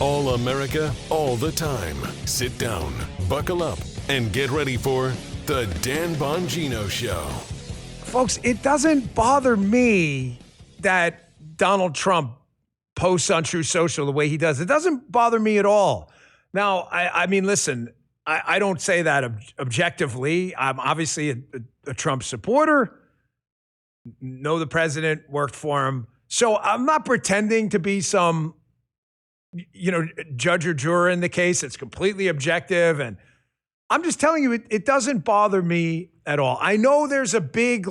All America, all the time. Sit down, buckle up, and get ready for The Dan Bongino Show. Folks, it doesn't bother me that Donald Trump posts on Truth Social the way he does. It doesn't bother me at all. Now, I mean, listen, I don't say that objectively. I'm obviously a Trump supporter. Know the president, worked for him. So I'm not pretending to be some, judge or juror in the case. It's completely objective. And I'm just telling you, it doesn't bother me at all. I know there's a big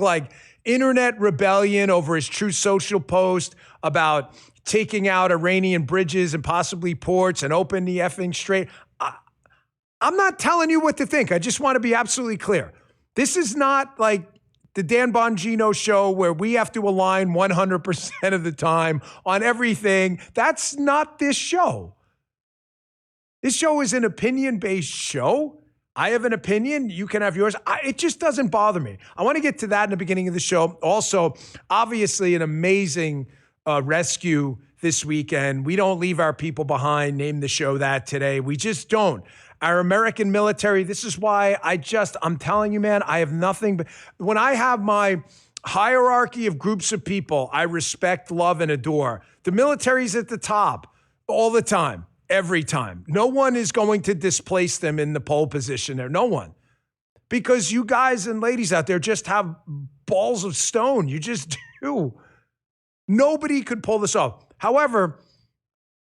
internet rebellion over his Truth Social post about taking out Iranian bridges and possibly ports and open the effing strait. I'm not telling you what to think. I just want to be absolutely clear. This is not like the Dan Bongino Show where we have to align 100% of the time on everything. That's not this show. This show is an opinion-based show. I have an opinion. You can have yours. It just doesn't bother me. I want to get to that in the beginning of the show. Also, obviously, an amazing rescue this weekend. We don't leave our people behind. Name the show that today. We just don't. Our American military, this is why I'm telling you, man, I have nothing but when I have my hierarchy of groups of people I respect, love, and adore, the military's at the top all the time, every time. No one is going to displace them in the pole position there. No one. Because you guys and ladies out there just have balls of stone. You just do. Nobody could pull this off. However,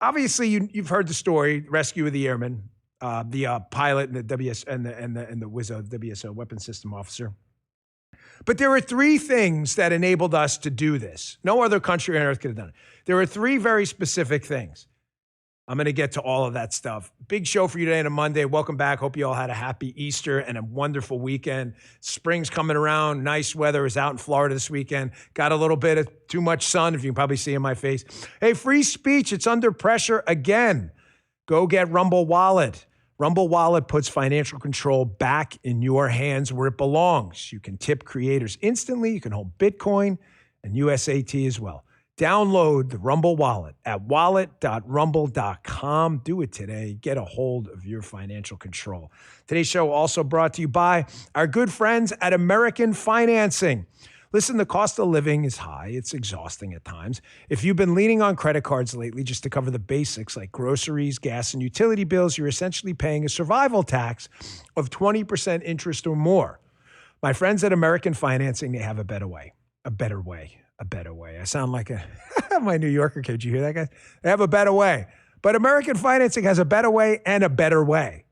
obviously you've heard the story, rescue of the airman. The pilot and the WS and the WSO weapons system officer. But there were three things that enabled us to do this. No other country on earth could have done it. There were three very specific things. I'm going to get to all of that stuff. Big show for you today on a Monday. Welcome back. Hope you all had a happy Easter and a wonderful weekend. Spring's coming around. Nice weather is out in Florida this weekend. Got a little bit of too much sun, if you can probably see in my face. Hey, free speech. It's under pressure again. Go get Rumble Wallet. Rumble Wallet puts financial control back in your hands where it belongs. You can tip creators instantly. You can hold Bitcoin and USAT as well. Download the Rumble Wallet at wallet.rumble.com. Do it today. Get a hold of your financial control. Today's show also brought to you by our good friends at American Financing. Listen, the cost of living is high. It's exhausting at times. If you've been leaning on credit cards lately just to cover the basics like groceries, gas, and utility bills, you're essentially paying a survival tax of 20% interest or more. My friends at American Financing, they have a better way. A better way. A better way. I sound like my New Yorker kid. Did you hear that, guys? They have a better way. But American Financing has a better way and a better way.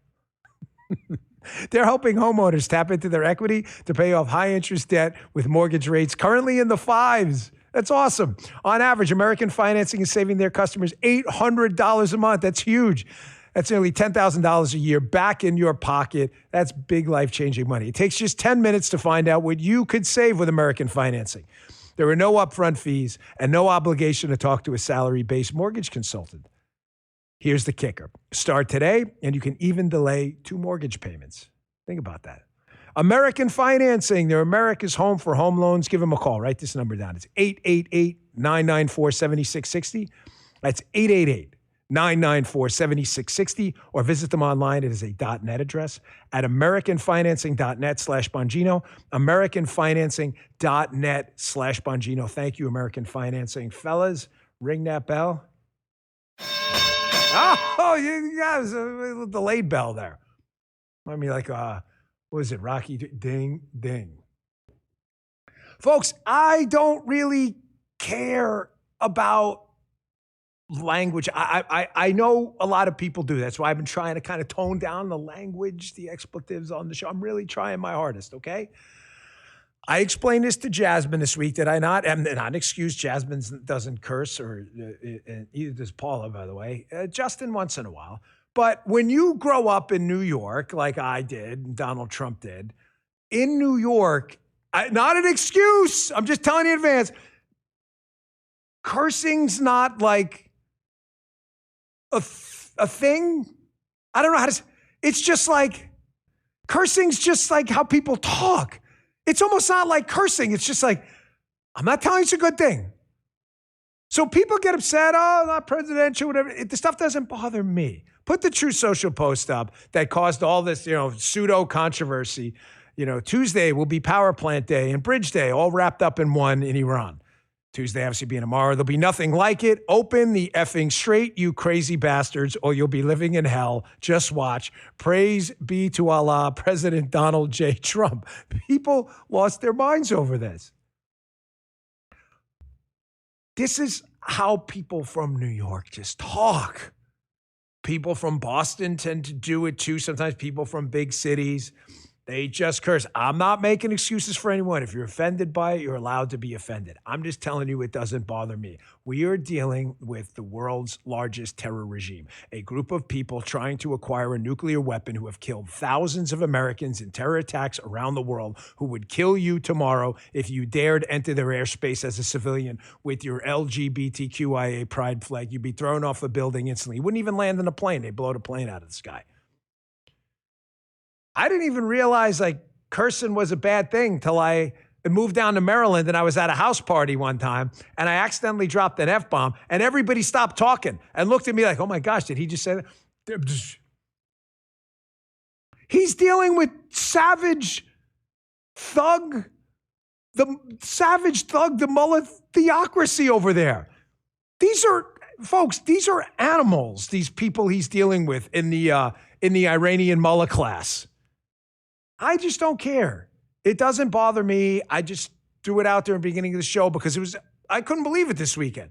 They're helping homeowners tap into their equity to pay off high-interest debt with mortgage rates currently in the fives. That's awesome. On average, American Financing is saving their customers $800 a month. That's huge. That's nearly $10,000 a year back in your pocket. That's big life-changing money. It takes just 10 minutes to find out what you could save with American Financing. There are no upfront fees and no obligation to talk to a salary-based mortgage consultant. Here's the kicker. Start today, and you can even delay 2 mortgage payments. Think about that. American Financing. They're America's home for home loans. Give them a call. Write this number down. It's 888-994-7660. That's 888-994-7660. Or visit them online. It is a .net address at americanfinancing.net/Bongino. americanfinancing.net/Bongino. Thank you, American Financing. Fellas, ring that bell. Oh, you guys, a delayed bell there. I mean, what was it, Rocky? Ding, ding. Folks, I don't really care about language. I know a lot of people do. That's why I've been trying to kind of tone down the language, the expletives on the show. I'm really trying my hardest, okay? I explained this to Jasmine this week. Did I not? And not an excuse. Jasmine doesn't curse, or either does Paula, by the way. Justin once in a while. But when you grow up in New York, like I did, and Donald Trump did, in New York, not an excuse. I'm just telling you in advance. Cursing's not like a thing. I don't know how to. It's just like cursing's just like how people talk. It's almost not like cursing. It's just like, I'm not telling you it's a good thing. So people get upset, oh, not presidential, whatever. The stuff doesn't bother me. Put the True Social post up that caused all this, pseudo controversy. Tuesday will be power plant day and bridge day, all wrapped up in one in Iran. Tuesday obviously being tomorrow. There'll be nothing like it. Open the effing straight, you crazy bastards, or you'll be living in hell. Just watch. Praise be to Allah, President Donald J. Trump. People lost their minds over this. This is how people from New York just talk. People from Boston tend to do it too. Sometimes people from big cities. They just curse. I'm not making excuses for anyone. If you're offended by it, you're allowed to be offended. I'm just telling you it doesn't bother me. We are dealing with the world's largest terror regime, a group of people trying to acquire a nuclear weapon who have killed thousands of Americans in terror attacks around the world, who would kill you tomorrow if you dared enter their airspace as a civilian with your LGBTQIA pride flag. You'd be thrown off a building instantly. You wouldn't even land in a plane. They'd blow the plane out of the sky. I didn't even realize cursing was a bad thing till I moved down to Maryland and I was at a house party one time and I accidentally dropped an F-bomb and everybody stopped talking and looked at me like, oh my gosh, did he just say that? He's dealing with savage thug, the mullah theocracy over there. These are animals, these people he's dealing with in the Iranian mullah class. I just don't care. It doesn't bother me. I just threw it out there in the beginning of the show because I couldn't believe it this weekend.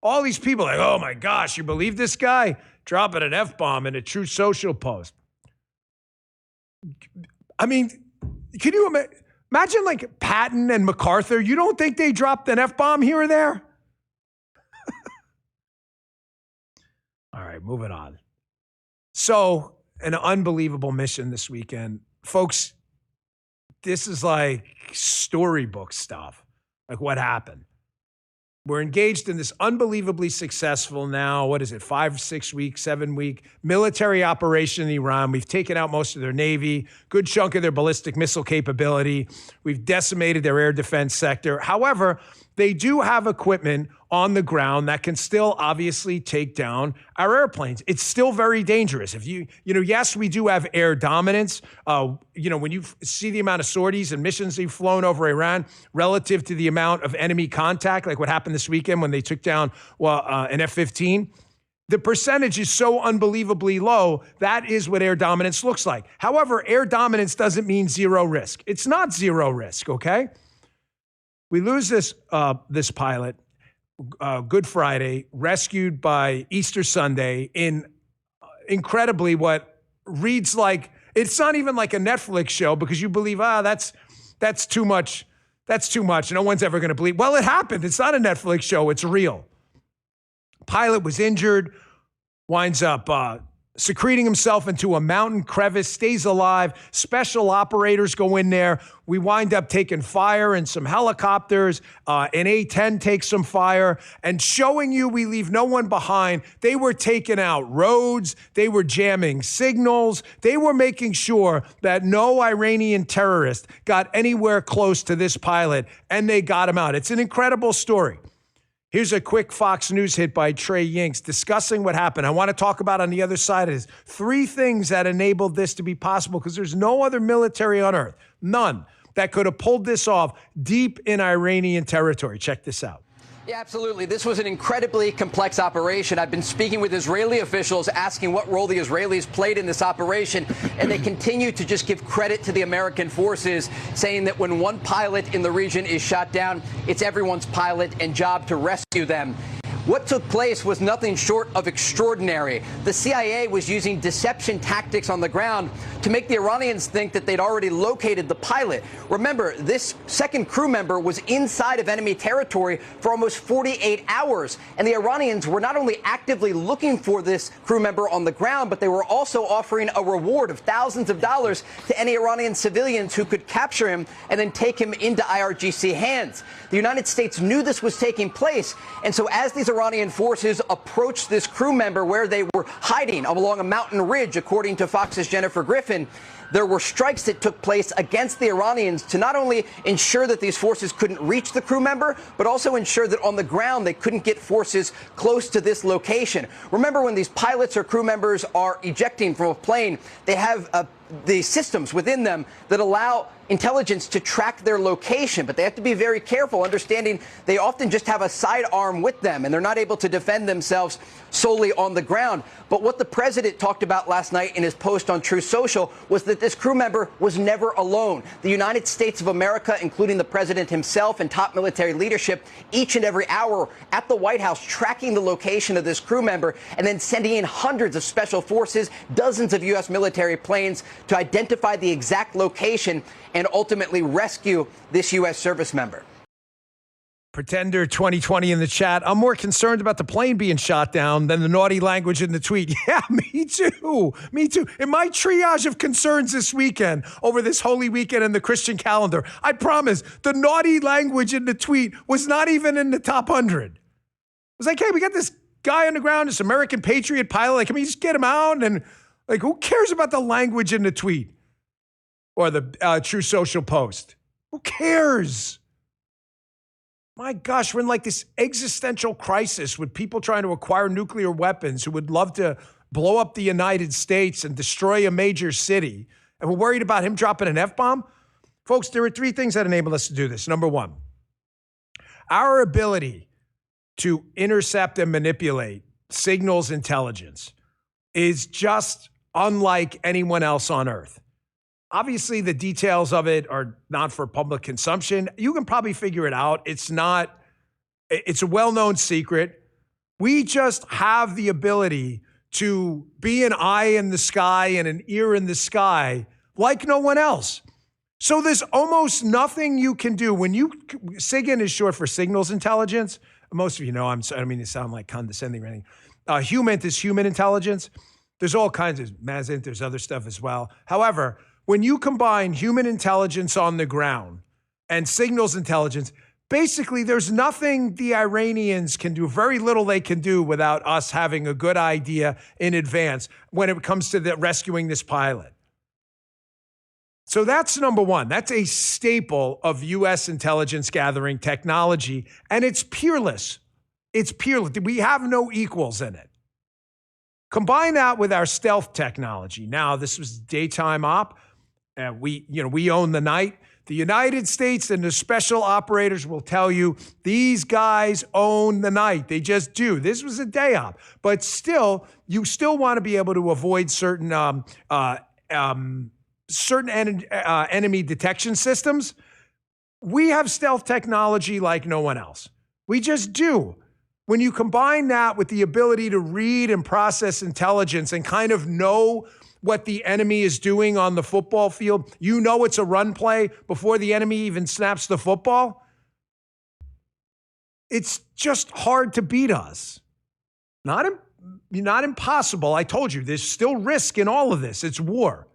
All these people like, oh my gosh, you believe this guy? Dropping an F-bomb in a True Social post. I mean, can you imagine Patton and MacArthur? You don't think they dropped an F-bomb here or there? All right, moving on. So, an unbelievable mission this weekend. Folks, this is like storybook stuff, like what happened. We're engaged in this unbelievably successful now, 5, 6 week, 7 week military operation in Iran. We've taken out most of their Navy, good chunk of their ballistic missile capability. We've decimated their air defense sector. However, they do have equipment on the ground that can still obviously take down our airplanes. It's still very dangerous. If yes, we do have air dominance. When you see the amount of sorties and missions they've flown over Iran relative to the amount of enemy contact, like what happened this weekend when they took down an F-15, the percentage is so unbelievably low. That is what air dominance looks like. However, air dominance doesn't mean zero risk. It's not zero risk, okay? We lose this pilot, Good Friday, rescued by Easter Sunday in incredibly what reads like, it's not even like a Netflix show because you believe, that's too much. That's too much. No one's ever going to believe. Well, it happened. It's not a Netflix show. It's real. Pilot was injured, winds up secreting himself into a mountain crevice, stays alive. Special operators go in there. We wind up taking fire in some helicopters. An A-10 takes some fire. And showing you we leave no one behind, they were taking out roads. They were jamming signals. They were making sure that no Iranian terrorist got anywhere close to this pilot, and they got him out. It's an incredible story. Here's a quick Fox News hit by Trey Yinks discussing what happened. I want to talk about on the other side of this 3 things that enabled this to be possible because there's no other military on earth, none, that could have pulled this off deep in Iranian territory. Check this out. Yeah, absolutely. This was an incredibly complex operation. I've been speaking with Israeli officials asking what role the Israelis played in this operation, and they continue to just give credit to the American forces, saying that when one pilot in the region is shot down, it's everyone's pilot and job to rescue them. What took place was nothing short of extraordinary. The CIA was using deception tactics on the ground to make the Iranians think that they'd already located the pilot. Remember, this second crew member was inside of enemy territory for almost 48 hours. And the Iranians were not only actively looking for this crew member on the ground, but they were also offering a reward of thousands of dollars to any Iranian civilians who could capture him and then take him into IRGC hands. The United States knew this was taking place. And so as these Iranian forces approached this crew member where they were hiding along a mountain ridge, according to Fox's Jennifer Griffin. There were strikes that took place against the Iranians to not only ensure that these forces couldn't reach the crew member, but also ensure that on the ground they couldn't get forces close to this location. Remember, when these pilots or crew members are ejecting from a plane, they have the systems within them that allow intelligence to track their location, but they have to be very careful, understanding they often just have a sidearm with them and they're not able to defend themselves solely on the ground. But what the president talked about last night in his post on Truth Social was that this crew member was never alone. The United States of America, including the president himself and top military leadership, each and every hour at the White House tracking the location of this crew member and then sending in hundreds of special forces, dozens of U.S. military planes to identify the exact location and ultimately rescue this U.S. service member. Pretender 2020 in the chat. I'm more concerned about the plane being shot down than the naughty language in the tweet. Yeah, me too. Me too. In my triage of concerns this weekend, over this holy weekend in the Christian calendar, I promise the naughty language in the tweet was not even in the top 100. It was like, hey, we got this guy on the ground, this American Patriot pilot. Like, can we just get him out? And like, who cares about the language in the tweet or the True Social post? Who cares? My gosh, we're in like this existential crisis with people trying to acquire nuclear weapons who would love to blow up the United States and destroy a major city. And we're worried about him dropping an F-bomb. Folks, there are three things that enable us to do this. Number one, our ability to intercept and manipulate signals intelligence is just unlike anyone else on Earth. Obviously, the details of it are not for public consumption. You can probably figure it out. It's a well-known secret. We just have the ability to be an eye in the sky and an ear in the sky like no one else. So there's almost nothing you can do. SIGINT is short for signals intelligence. Most of you know, I don't mean to sound like condescending or anything. HUMINT is human intelligence. There's all kinds of MASINT, there's other stuff as well. However, when you combine human intelligence on the ground and signals intelligence, basically there's nothing the Iranians can do, very little they can do without us having a good idea in advance when it comes to rescuing this pilot. So that's number one. That's a staple of U.S. intelligence gathering technology, and it's peerless. It's peerless. We have no equals in it. Combine that with our stealth technology. Now, this was daytime op. We own the night. The United States and the special operators will tell you these guys own the night. They just do. This was a day op, but still, you still want to be able to avoid certain enemy detection systems. We have stealth technology like no one else. We just do. When you combine that with the ability to read and process intelligence and kind of know what the enemy is doing on the football field, you know it's a run play before the enemy even snaps the football. It's just hard to beat us. Not impossible. I told you, there's still risk in all of this. It's war.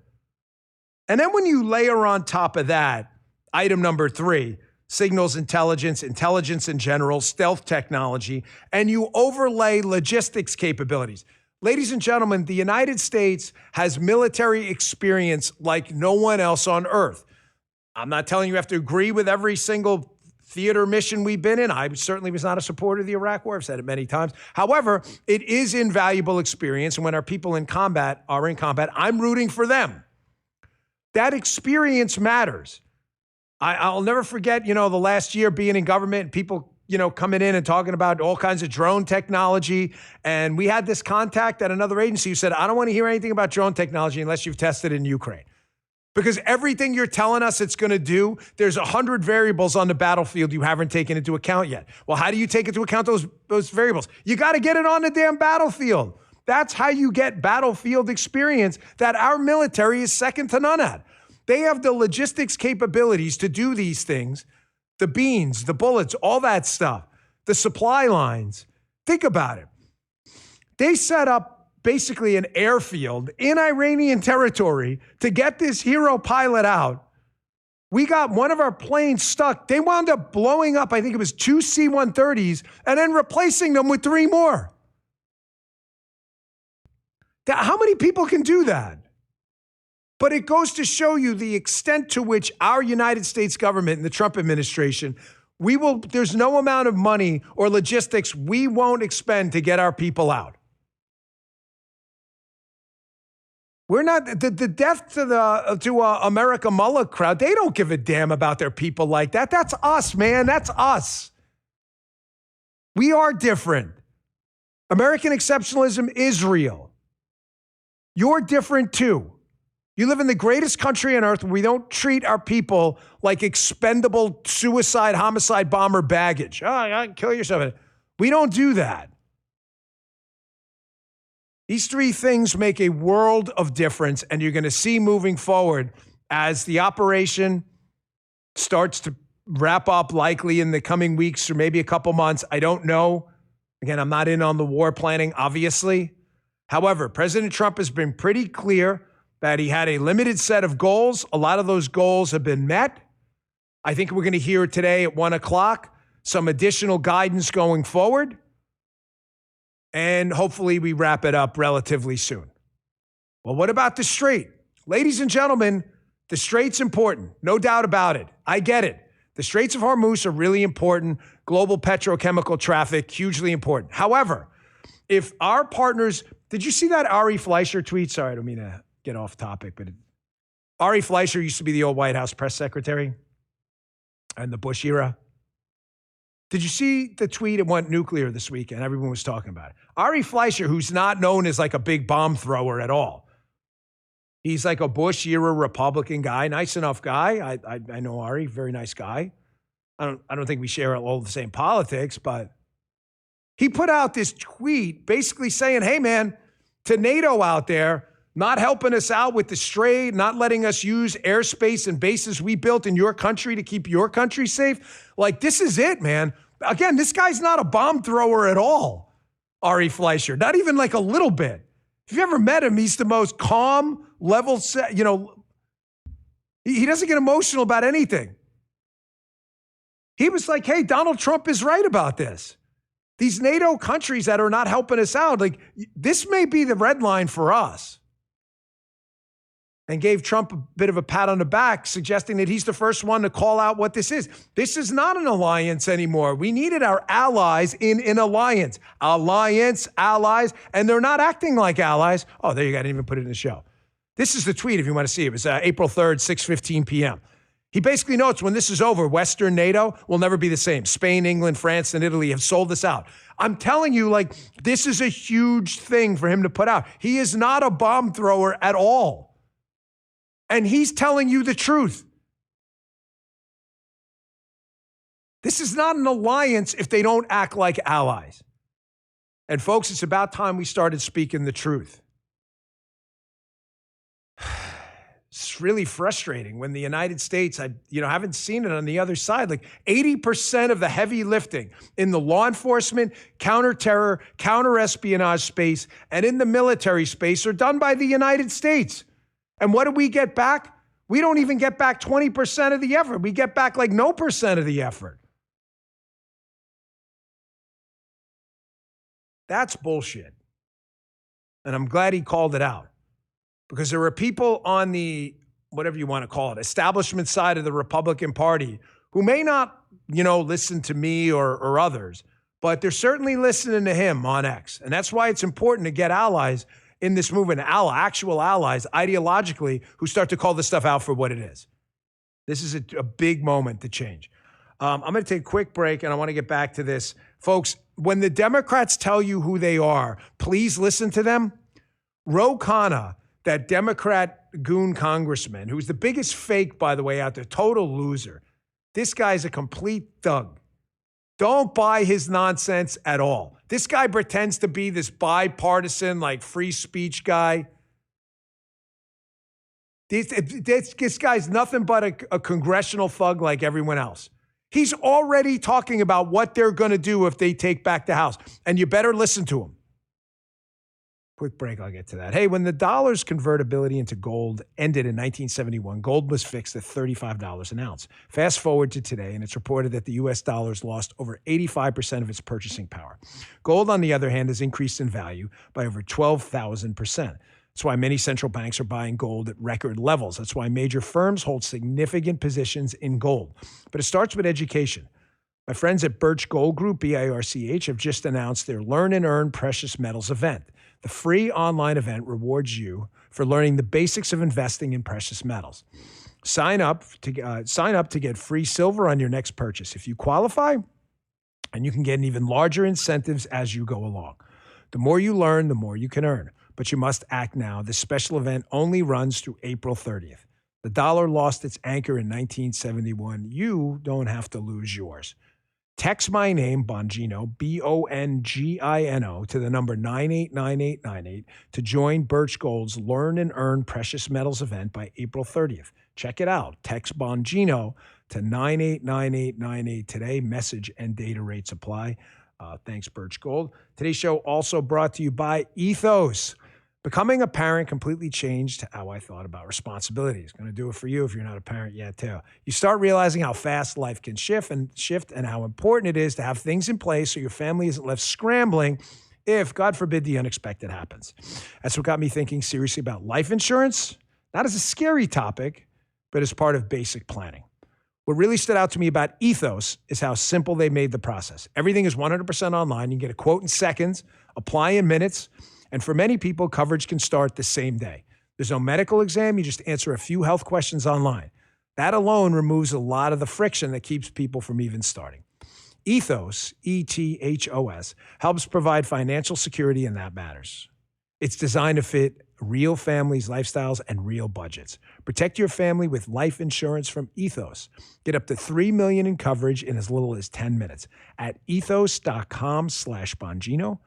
And then when you layer on top of that, item number 3, signals intelligence, intelligence in general, stealth technology, and you overlay logistics capabilities. Ladies and gentlemen, the United States has military experience like no one else on Earth. I'm not telling you have to agree with every single theater mission we've been in. I certainly was not a supporter of the Iraq War. I've said it many times. However, it is invaluable experience. And when our people are in combat, I'm rooting for them. That experience matters. I'll never forget, the last year being in government and people, coming in and talking about all kinds of drone technology. And we had this contact at another agency who said, I don't want to hear anything about drone technology unless you've tested it in Ukraine. Because everything you're telling us it's going to do, there's 100 variables on the battlefield you haven't taken into account yet. Well, how do you take into account those variables? You got to get it on the damn battlefield. That's how you get battlefield experience that our military is second to none at. They have the logistics capabilities to do these things, the beans, the bullets, all that stuff, the supply lines. Think about it. They set up basically an airfield in Iranian territory to get this hero pilot out We got one of our planes stuck. They wound up blowing up, I think it was 2 C-130s, and then replacing them with 3 more. How many people can do that? But it goes to show you the extent to which our United States government and the Trump administration, there's no amount of money or logistics we won't expend to get our people out. We're not the death to the America Mullah crowd. They don't give a damn about their people like that. That's us, man. That's us. We are different. American exceptionalism is real. You're different too. You live in the greatest country on earth where we don't treat our people like expendable suicide, homicide, bomber baggage. Oh, kill yourself. We don't do that. These 3 things make a world of difference, and you're going to see moving forward as the operation starts to wrap up likely in the coming weeks or maybe a couple months. I don't know. Again, I'm not in on the war planning, obviously. However, President Trump has been pretty clear that he had a limited set of goals. A lot of those goals have been met. I think we're going to hear today at 1 o'clock some additional guidance going forward. And hopefully we wrap it up relatively soon. Well, what about the Strait? Ladies and gentlemen, the Strait's important. No doubt about it. I get it. The Straits of Hormuz are really important. Global petrochemical traffic, hugely important. However, if our partners, did you see that Ari Fleischer tweet? Sorry, I don't mean to get off topic, but Ari Fleischer used to be the old White House press secretary in the Bush era. Did you see the tweet? It went nuclear this weekend. Everyone was talking about it. Ari Fleischer, who's not known as like a big bomb thrower at all. He's like a Bush era Republican guy, nice enough guy. I know Ari, very nice guy. I don't think we share all the same politics, but he put out this tweet basically saying, hey man, to NATO out there, not helping us out with the Strait, not letting us use airspace and bases we built in your country to keep your country safe. Like, this is it, man. Again, this guy's not a bomb thrower at all, Ari Fleischer, not even like a little bit. If you ever met him, he's the most calm, level set, he doesn't get emotional about anything. He was like, hey, Donald Trump is right about this. These NATO countries that are not helping us out, like, this may be the red line for us. And gave Trump a bit of a pat on the back, suggesting that he's the first one to call out what this is. This is not an alliance anymore. We needed our allies in an alliance. Alliance, allies, and they're not acting like allies. Oh, there you go. I didn't even put it in the show. This is the tweet if you want to see it. It was April 3rd, 6:15 p.m. He basically notes when this is over, Western NATO will never be the same. Spain, England, France, and Italy have sold this out. I'm telling you, like, this is a huge thing for him to put out. He is not a bomb thrower at all. And he's telling you the truth. This is not an alliance if they don't act like allies. And folks, it's about time we started speaking the truth. It's really frustrating when the United States, I haven't seen it on the other side. Like 80% of the heavy lifting in the law enforcement, counterterror, counterespionage space, and in the military space are done by the United States. And what do we get back? We don't even get back 20% of the effort. We get back like no percent of the effort. That's bullshit. And I'm glad he called it out. Because there are people on the, whatever you want to call it, establishment side of the Republican Party who may not, listen to me or others, but they're certainly listening to him on X. And that's why it's important to get allies in this movement, actual allies, ideologically, who start to call this stuff out for what it is. This is a big moment to change. I'm going to take a quick break, and I want to get back to this. Folks, when the Democrats tell you who they are, please listen to them. Ro Khanna, that Democrat goon congressman, who's the biggest fake, by the way, out there, total loser. This guy's a complete thug. Don't buy his nonsense at all. This guy pretends to be this bipartisan, like free speech guy. This guy's nothing but a congressional thug like everyone else. He's already talking about what they're going to do if they take back the House. And you better listen to him. Quick break, I'll get to that. Hey, when the dollar's convertibility into gold ended in 1971, gold was fixed at $35 an ounce. Fast forward to today, and it's reported that the U.S. dollar's lost over 85% of its purchasing power. Gold, on the other hand, has increased in value by over 12,000%. That's why many central banks are buying gold at record levels. That's why major firms hold significant positions in gold. But it starts with education. My friends at Birch Gold Group, BIRCH, have just announced their Learn and Earn Precious Metals event. The free online event rewards you for learning the basics of investing in precious metals. Sign up to get free silver on your next purchase. If you qualify, and you can get even larger incentives as you go along. The more you learn, the more you can earn. But you must act now. This special event only runs through April 30th. The dollar lost its anchor in 1971. You don't have to lose yours. Text my name, Bongino, Bongino, to the number 989898 to join Birch Gold's Learn and Earn Precious Metals event by April 30th. Check it out. Text Bongino to 989898 today. Message and data rates apply. Thanks, Birch Gold. Today's show also brought to you by Ethos. Becoming a parent completely changed how I thought about responsibility. It's going to do it for you if you're not a parent yet, too. You start realizing how fast life can shift and how important it is to have things in place so your family isn't left scrambling if, God forbid, the unexpected happens. That's what got me thinking seriously about life insurance, not as a scary topic, but as part of basic planning. What really stood out to me about Ethos is how simple they made the process. Everything is 100% online. You can get a quote in seconds, apply in minutes, and for many people, coverage can start the same day. There's no medical exam. You just answer a few health questions online. That alone removes a lot of the friction that keeps people from even starting. Ethos, E-T-H-O-S, helps provide financial security, and that matters. It's designed to fit real families' lifestyles and real budgets. Protect your family with life insurance from Ethos. Get up to $3 million in coverage in as little as 10 minutes at ethos.com/Bongino.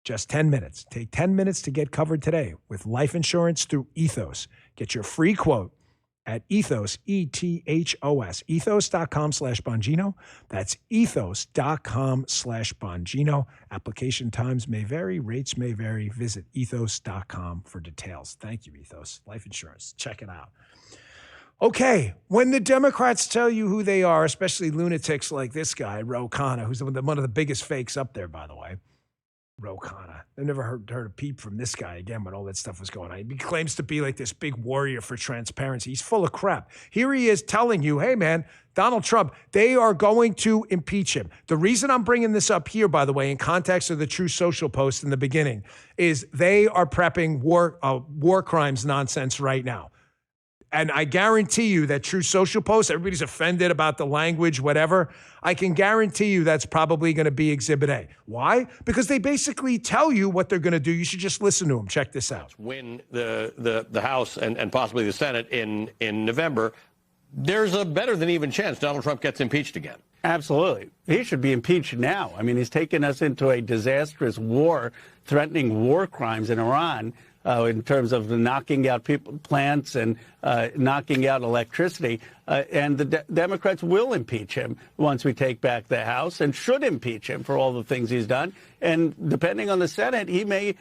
Just 10 minutes. Take 10 minutes to get covered today with life insurance through Ethos. Get your free quote at Ethos, E-T-H-O-S, ethos.com/Bongino. That's ethos.com/Bongino. Application times may vary. Rates may vary. Visit ethos.com for details. Thank you, Ethos. Life insurance. Check it out. Okay, when the Democrats tell you who they are, especially lunatics like this guy, Ro Khanna, who's one of the biggest fakes up there, by the way, Ro Khanna. I've never heard a peep from this guy again when all that stuff was going on. He claims to be like this big warrior for transparency. He's full of crap. Here he is telling you, hey, man, Donald Trump, they are going to impeach him. The reason I'm bringing this up here, by the way, in context of the True Social post in the beginning, is they are prepping war crimes nonsense right now. And I guarantee you that True Social post, everybody's offended about the language, whatever. I can guarantee you that's probably going to be Exhibit A. Why? Because they basically tell you what they're going to do. You should just listen to them. Check this out. Win the House and possibly the Senate in November, there's a better than even chance Donald Trump gets impeached again. Absolutely. He should be impeached now. I mean, he's taken us into a disastrous war, threatening war crimes in Iran. In terms of knocking out plants and knocking out electricity. And the Democrats will impeach him once we take back the House and should impeach him for all the things he's done. And depending on the Senate, he may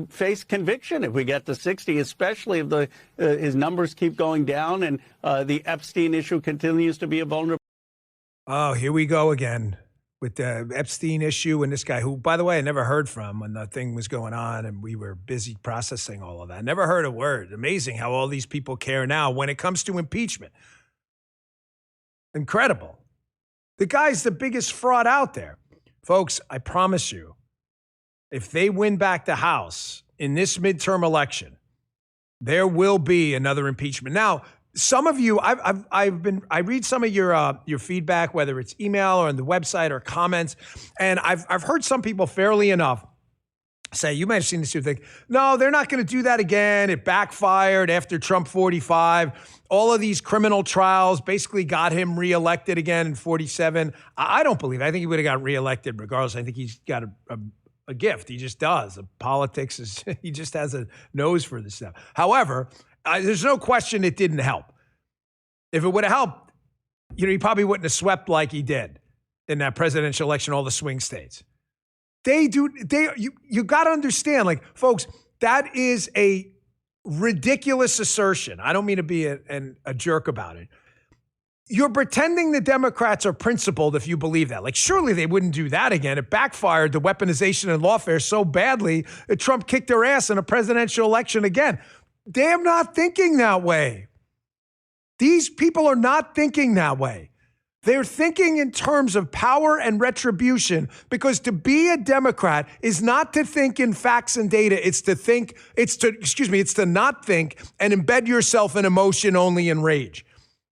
face conviction if we get to 60, especially if his numbers keep going down and the Epstein issue continues to be a vulnerable. Oh, here we go again with the Epstein issue and this guy who, by the way, I never heard from when the thing was going on and we were busy processing all of that. Never heard a word. Amazing how all these people care now when it comes to impeachment. Incredible. The guy's the biggest fraud out there. Folks, I promise you, if they win back the House in this midterm election, there will be another impeachment. Now, some of you, I read some of your feedback, whether it's email or on the website or comments, and I've heard some people fairly enough say, you might have seen this, you think, no, they're not going to do that again. It backfired after Trump 45. All of these criminal trials basically got him reelected again in 47. I don't believe it. I think he would have got reelected regardless. I think he's got a gift. He just does. Politics is, he just has a nose for this stuff. However, there's no question it didn't help. If it would have helped, he probably wouldn't have swept like he did in that presidential election, all the swing states. You got to understand, folks, That is a ridiculous assertion. I don't mean to be a jerk about it. You're pretending the Democrats are principled if you believe that. Like, surely they wouldn't do that again. It backfired, the weaponization and lawfare, so badly that Trump kicked their ass in a presidential election again. They're not thinking that way. These people are not thinking that way. They're thinking in terms of power and retribution, because to be a Democrat is not to think in facts and data. It's to not think and embed yourself in emotion only and rage.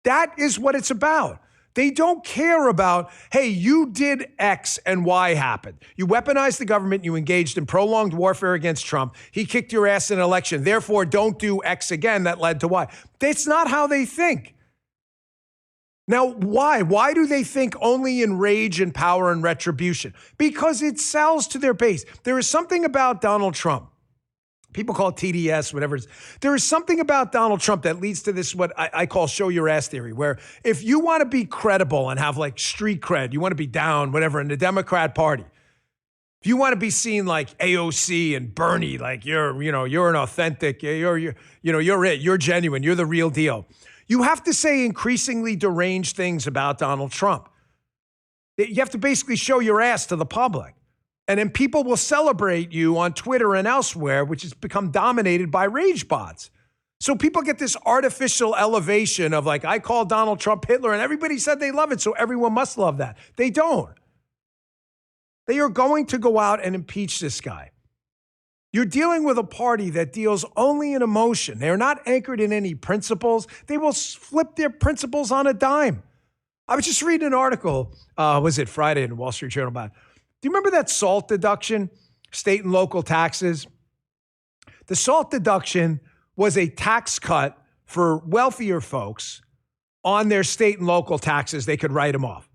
That is what it's about. They don't care about, hey, you did X and Y happened. You weaponized the government. You engaged in prolonged warfare against Trump. He kicked your ass in an election. Therefore, don't do X again that led to Y. That's not how they think. Now, why? Why do they think only in rage and power and retribution? Because it sells to their base. There is something about Donald Trump. People call it TDS, whatever it is. There is something about Donald Trump that leads to this, what I call show your ass theory, where if you want to be credible and have like street cred, you want to be down, whatever, in the Democrat Party, if you want to be seen like AOC and Bernie, like you're an authentic, you're it, you're genuine, you're the real deal. You have to say increasingly deranged things about Donald Trump. You have to basically show your ass to the public. And then people will celebrate you on Twitter and elsewhere, which has become dominated by rage bots. So people get this artificial elevation of like, I call Donald Trump Hitler, and everybody said they love it, so everyone must love that. They don't. They are going to go out and impeach this guy. You're dealing with a party that deals only in emotion. They're not anchored in any principles. They will flip their principles on a dime. I was just reading an article, was it Friday in the Wall Street Journal about, do you remember that SALT deduction, state and local taxes? The SALT deduction was a tax cut for wealthier folks on their state and local taxes. They could write them off.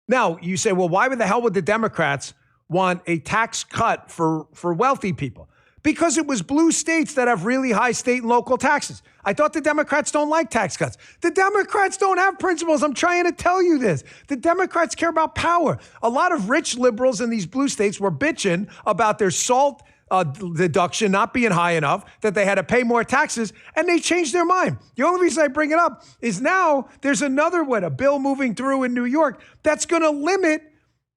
Now, you say, well, why the hell would the Democrats want a tax cut for wealthy people? Because it was blue states that have really high state and local taxes. I thought the Democrats don't like tax cuts. The Democrats don't have principles. I'm trying to tell you this. The Democrats care about power. A lot of rich liberals in these blue states were bitching about their SALT deduction not being high enough, that they had to pay more taxes, and they changed their mind. The only reason I bring it up is now there's another a bill moving through in New York that's going to limit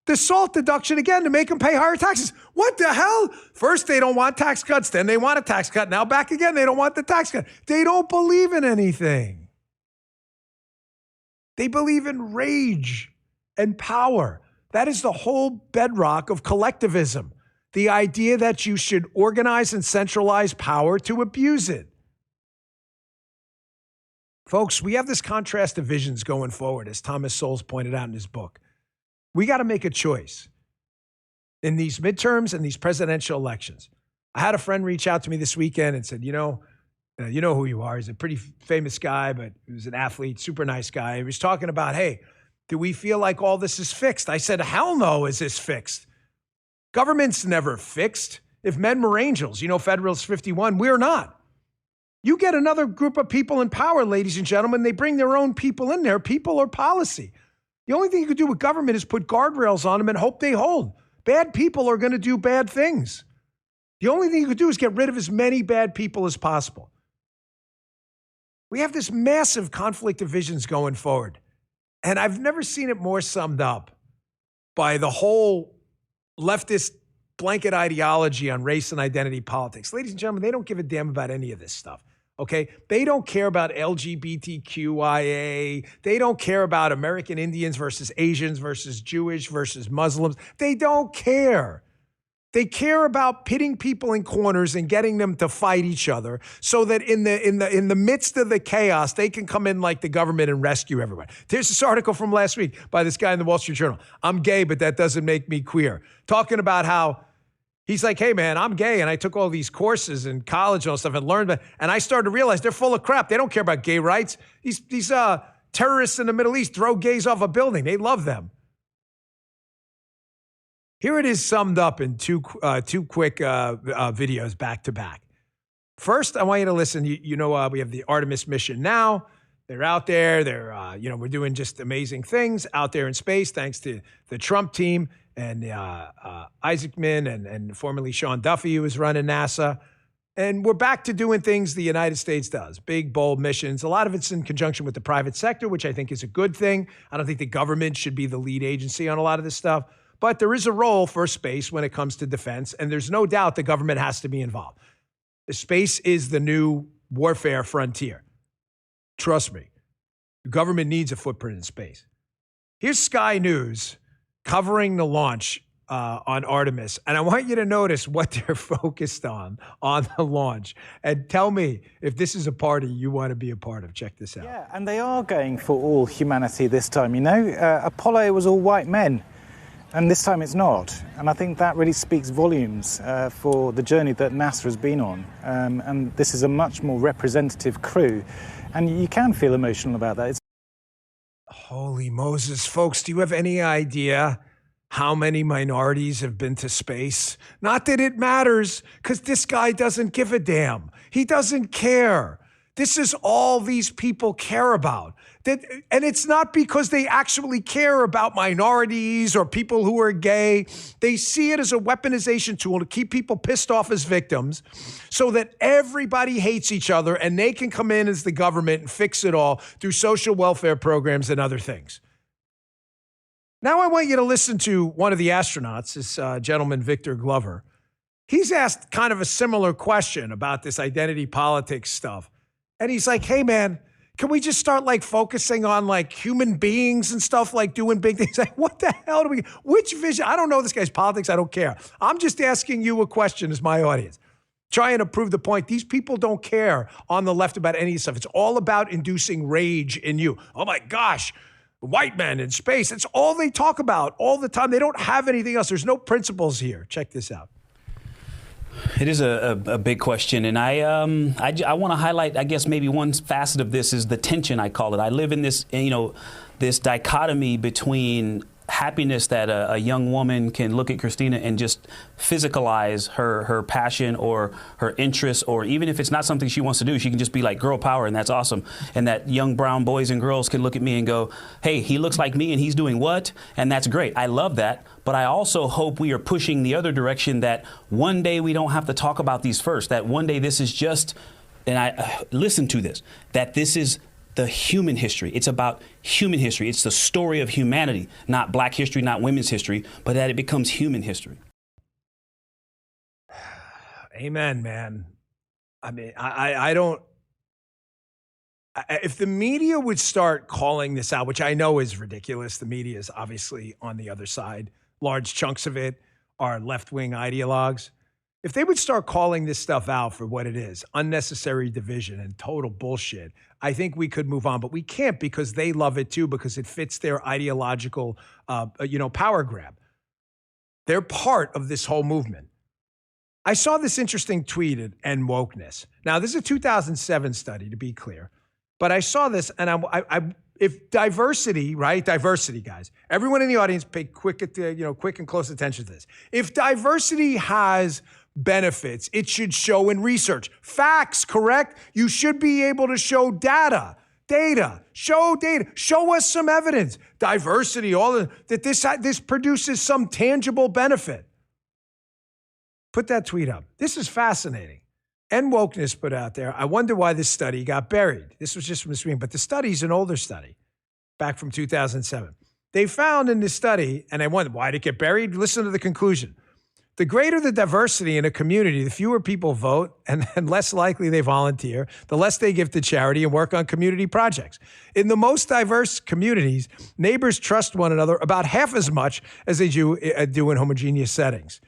the SALT deduction again to make them pay higher taxes. What the hell? First, they don't want tax cuts. Then they want a tax cut. Now back again, they don't want the tax cut. They don't believe in anything. They believe in rage and power. That is the whole bedrock of collectivism. The idea that you should organize and centralize power to abuse it. Folks, we have this contrast of visions going forward, as Thomas Sowell pointed out in his book. We got to make a choice in these midterms and these presidential elections. I had a friend reach out to me this weekend and said, you know who you are. He's a pretty famous guy, but he was an athlete, super nice guy. He was talking about, hey, do we feel like all this is fixed? I said, hell no, is this fixed? Government's never fixed. If men were angels, Federalist 51, we're not. You get another group of people in power, ladies and gentlemen, they bring their own people in there, people or policy. The only thing you could do with government is put guardrails on them and hope they hold. Bad people are going to do bad things. The only thing you could do is get rid of as many bad people as possible. We have this massive conflict of visions going forward. And I've never seen it more summed up by the whole leftist blanket ideology on race and identity politics. Ladies and gentlemen, they don't give a damn about any of this stuff. Okay, they don't care about LGBTQIA. They don't care about American Indians versus Asians versus Jewish versus Muslims. They don't care. They care about pitting people in corners and getting them to fight each other so that in the midst of the chaos, they can come in like the government and rescue everyone. Here's this article from last week by this guy in the Wall Street Journal. I'm gay, but that doesn't make me queer. Talking about how he's like, hey, man, I'm gay, and I took all these courses in college and all stuff and learned, and I started to realize they're full of crap. They don't care about gay rights. These terrorists in the Middle East throw gays off a building. They love them. Here it is summed up in two quick videos back to back. First, I want you to listen. We have the Artemis mission now. They're out there. We're doing just amazing things out there in space, thanks to the Trump team and Isaacman and formerly Sean Duffy, who was running NASA. And we're back to doing things the United States does, big, bold missions. A lot of it's in conjunction with the private sector, which I think is a good thing. I don't think the government should be the lead agency on a lot of this stuff. But there is a role for space when it comes to defense, and there's no doubt the government has to be involved. Space is the new warfare frontier. Trust me, the government needs a footprint in space. Here's Sky News covering the launch on Artemis. And I want you to notice what they're focused on the launch. And tell me if this is a party you want to be a part of. Check this out. Yeah, and they are going for all humanity this time, you know. Apollo was all white men, and this time it's not. And I think that really speaks volumes for the journey that NASA has been on. And this is a much more representative crew. And you can feel emotional about that. Holy Moses, folks, do you have any idea how many minorities have been to space? Not that it matters, because this guy doesn't give a damn. He doesn't care. This is all these people care about. And it's not because they actually care about minorities or people who are gay. They see it as a weaponization tool to keep people pissed off as victims so that everybody hates each other and they can come in as the government and fix it all through social welfare programs and other things. Now I want you to listen to one of the astronauts, this gentleman, Victor Glover. He's asked kind of a similar question about this identity politics stuff. And he's like, hey, man, can we just start like focusing on like human beings and stuff, like doing big things? Like, what the hell do we, which vision? I don't know this guy's politics. I don't care. I'm just asking you a question as my audience, trying to prove the point. These people don't care on the left about any stuff. It's all about inducing rage in you. Oh my gosh, white men in space. It's all they talk about all the time. They don't have anything else. There's no principles here. Check this out. It is a big question, and I want to highlight, I guess, maybe one facet of this is the tension, I call it. I live in this, this dichotomy between happiness that a young woman can look at Christina and just physicalize her passion or her interest, or even if it's not something she wants to do, she can just be like girl power, and that's awesome. And that young brown boys and girls can look at me and go, hey, he looks like me and he's doing what? And that's great. I love that. But I also hope we are pushing the other direction, that one day we don't have to talk about these first, that one day this is just, and I listen to this, that this is the human history. It's about human history. It's the story of humanity, not black history, not women's history, but that it becomes human history. Amen, man. I mean, I don't, if the media would start calling this out, which I know is ridiculous, the media is obviously on the other side. Large chunks of it are left-wing ideologues. If they would start calling this stuff out for what it is, unnecessary division and total bullshit, I think we could move on. But we can't, because they love it too, because it fits their ideological, power grab. They're part of this whole movement. I saw this interesting tweet at End Wokeness. Now, this is a 2007 study, to be clear. But I saw this, and if diversity, right? Diversity, guys. Everyone in the audience, pay quick and close attention to this. If diversity has benefits, it should show in research. Facts, correct? You should be able to show data. Show data. Show us some evidence. Diversity, that this produces some tangible benefit. Put that tweet up. This is fascinating. End Wokeness put out there, I wonder why this study got buried. This was just from this week, but the study's an older study, back from 2007. They found in this study, and I wondered, why did it get buried? Listen to the conclusion. The greater the diversity in a community, the fewer people vote, and less likely they volunteer, the less they give to charity and work on community projects. In the most diverse communities, neighbors trust one another about half as much as they do in homogeneous settings.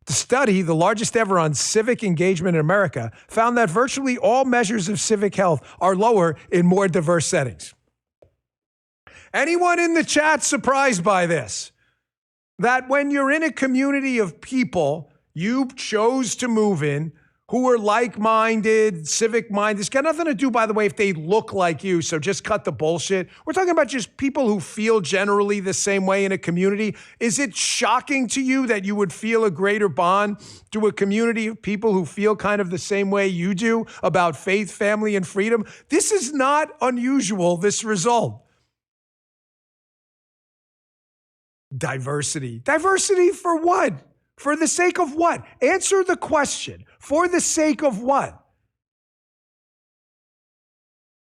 The study, the largest ever on civic engagement in America, found that virtually all measures of civic health are lower in more diverse settings. Anyone in the chat surprised by this? That when you're in a community of people you chose to move in, who are like-minded, civic-minded, it's got nothing to do, by the way, if they look like you, so just cut the bullshit. We're talking about just people who feel generally the same way in a community. Is it shocking to you that you would feel a greater bond to a community of people who feel kind of the same way you do about faith, family, and freedom? This is not unusual, this result. Diversity. Diversity for what? For the sake of what? Answer the question. For the sake of what?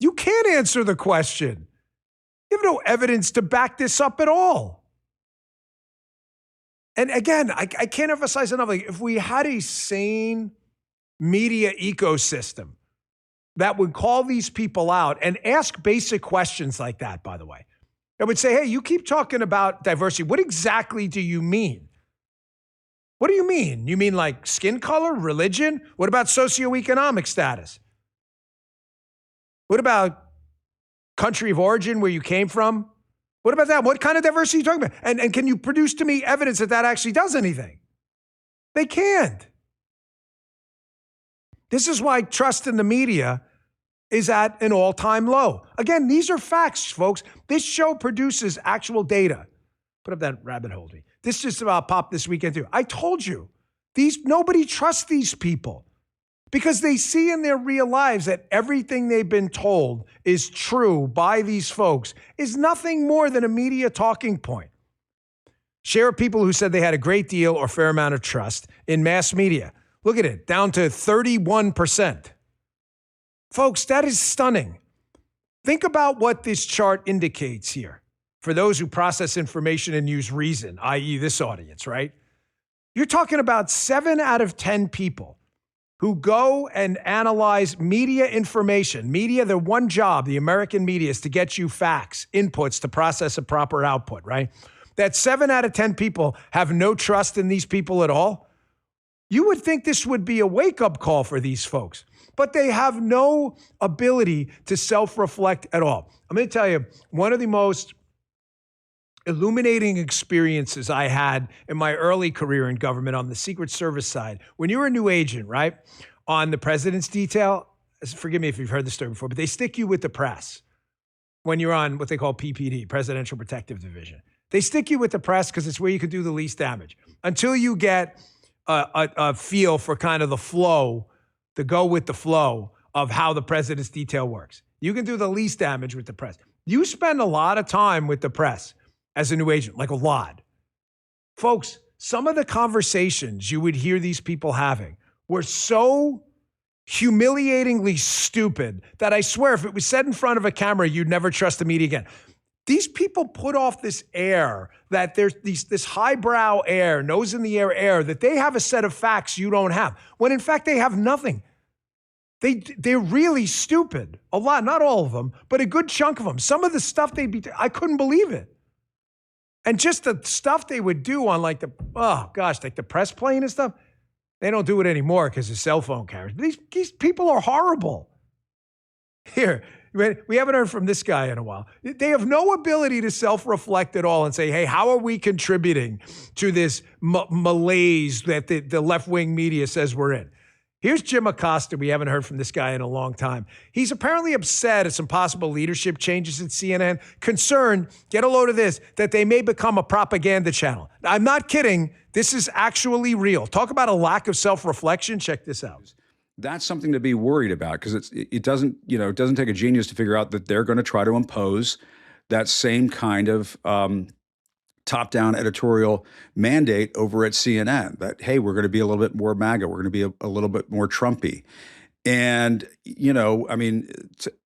You can't answer the question. You have no evidence to back this up at all. And again, I can't emphasize enough, like, if we had a sane media ecosystem that would call these people out and ask basic questions like that, by the way, that would say, hey, you keep talking about diversity. What exactly do you mean? What do you mean? You mean like skin color, religion? What about socioeconomic status? What about country of origin, where you came from? What about that? What kind of diversity are you talking about? And can you produce to me evidence that that actually does anything? They can't. This is why trust in the media is at an all-time low. Again, these are facts, folks. This show produces actual data. Put up that rabbit hole. This just about popped this weekend too. I told you, nobody trusts these people because they see in their real lives that everything they've been told is true by these folks is nothing more than a media talking point. Share of people who said they had a great deal or fair amount of trust in mass media. Look at it, down to 31%. Folks, that is stunning. Think about what this chart indicates here for those who process information and use reason, i.e. this audience, right? You're talking about 7 out of 10 people who go and analyze media information. Media, their one job, the American media, is to get you facts, inputs to process a proper output, right? That 7 out of 10 people have no trust in these people at all. You would think this would be a wake-up call for these folks, but they have no ability to self-reflect at all. I'm going to tell you, one of the most illuminating experiences I had in my early career in government on the Secret Service side, when you're a new agent, right, on the president's detail, forgive me if you've heard this story before, but they stick you with the press when you're on what they call PPD, Presidential Protective Division. They stick you with the press because it's where you can do the least damage until you get a feel for kind of the flow, the go with the flow of how the president's detail works. You can do the least damage with the press. You spend a lot of time with the press as a new agent, like a lot. Folks, some of the conversations you would hear these people having were so humiliatingly stupid that I swear if it was said in front of a camera, you'd never trust the media again. These people put off this air that there's this highbrow air, nose in the air that they have a set of facts you don't have, when in fact they have nothing. They're really stupid. A lot, not all of them, but a good chunk of them. Some of the stuff I couldn't believe it. And just the stuff they would do on like the press plane and stuff, they don't do it anymore because of cell phone cameras. These people are horrible. Here, we haven't heard from this guy in a while. They have no ability to self-reflect at all and say, hey, how are we contributing to this malaise that the left-wing media says we're in? Here's Jim Acosta. We haven't heard from this guy in a long time. He's apparently upset at some possible leadership changes at CNN, concerned, get a load of this, that they may become a propaganda channel. I'm not kidding. This is actually real. Talk about a lack of self-reflection. Check this out. That's something to be worried about because it doesn't take a genius to figure out that they're going to try to impose that same kind of top-down editorial mandate over at CNN that, hey, we're going to be a little bit more MAGA. We're going to be a little bit more Trumpy. And,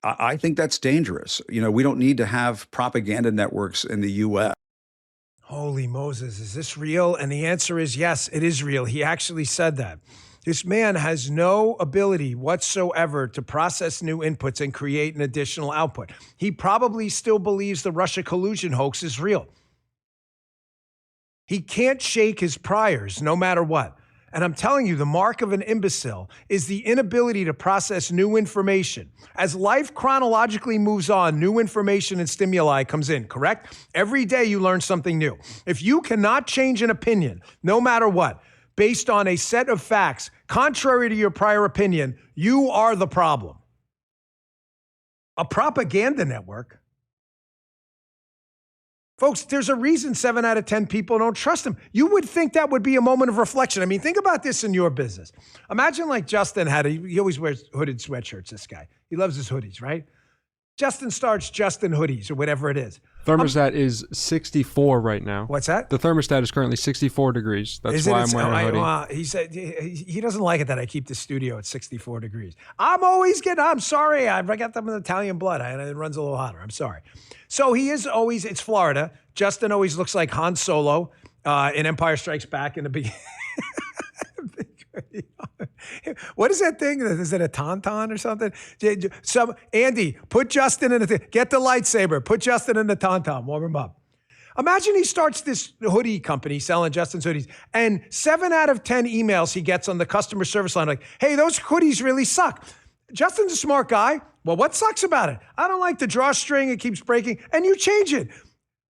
I think that's dangerous. We don't need to have propaganda networks in the U.S. Holy Moses, is this real? And the answer is yes, it is real. He actually said that. This man has no ability whatsoever to process new inputs and create an additional output. He probably still believes the Russia collusion hoax is real. He can't shake his priors no matter what. And I'm telling you, the mark of an imbecile is the inability to process new information. As life chronologically moves on, new information and stimuli comes in, correct? Every day you learn something new. If you cannot change an opinion, no matter what, based on a set of facts contrary to your prior opinion, you are the problem. A propaganda network? Folks, there's a reason 7 out of 10 people don't trust him. You would think that would be a moment of reflection. I mean, think about this in your business. Imagine like Justin he always wears hooded sweatshirts, this guy. He loves his hoodies, right? Justin starts Justin hoodies or whatever it is. Thermostat is 64 right now. What's that? The thermostat is currently 64 degrees. That's why I'm wearing a hoodie. He said he doesn't like it that I keep the studio at 64 degrees. I'm sorry. I got them in Italian blood. It runs a little hotter. I'm sorry. So it's Florida. Justin always looks like Han Solo in Empire Strikes Back in the beginning. What is that thing? Is it a tauntaun or something? Andy, put Justin in get the lightsaber. Put Justin in the tauntaun. Warm him up. Imagine he starts this hoodie company selling Justin's hoodies, and 7 out of 10 emails he gets on the customer service line like, hey, those hoodies really suck. Justin's a smart guy. Well, what sucks about it? I don't like the drawstring. It keeps breaking. And you change it.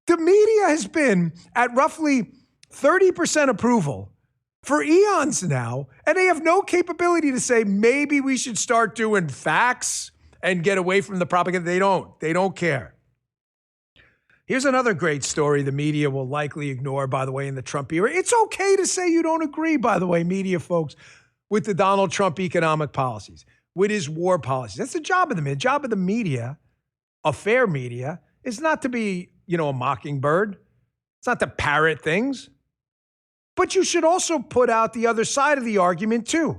The media has been at roughly 30% approval for eons now, and they have no capability to say maybe we should start doing facts and get away from the propaganda. They don't care. Here's another great story the media will likely ignore, by the way, in the Trump era. It's okay to say you don't agree, by the way, media folks, with the Donald Trump economic policies, with his war policies. That's the job of the media. The job of the media, a fair media, is not to be, a mockingbird. It's not to parrot things. But you should also put out the other side of the argument, too.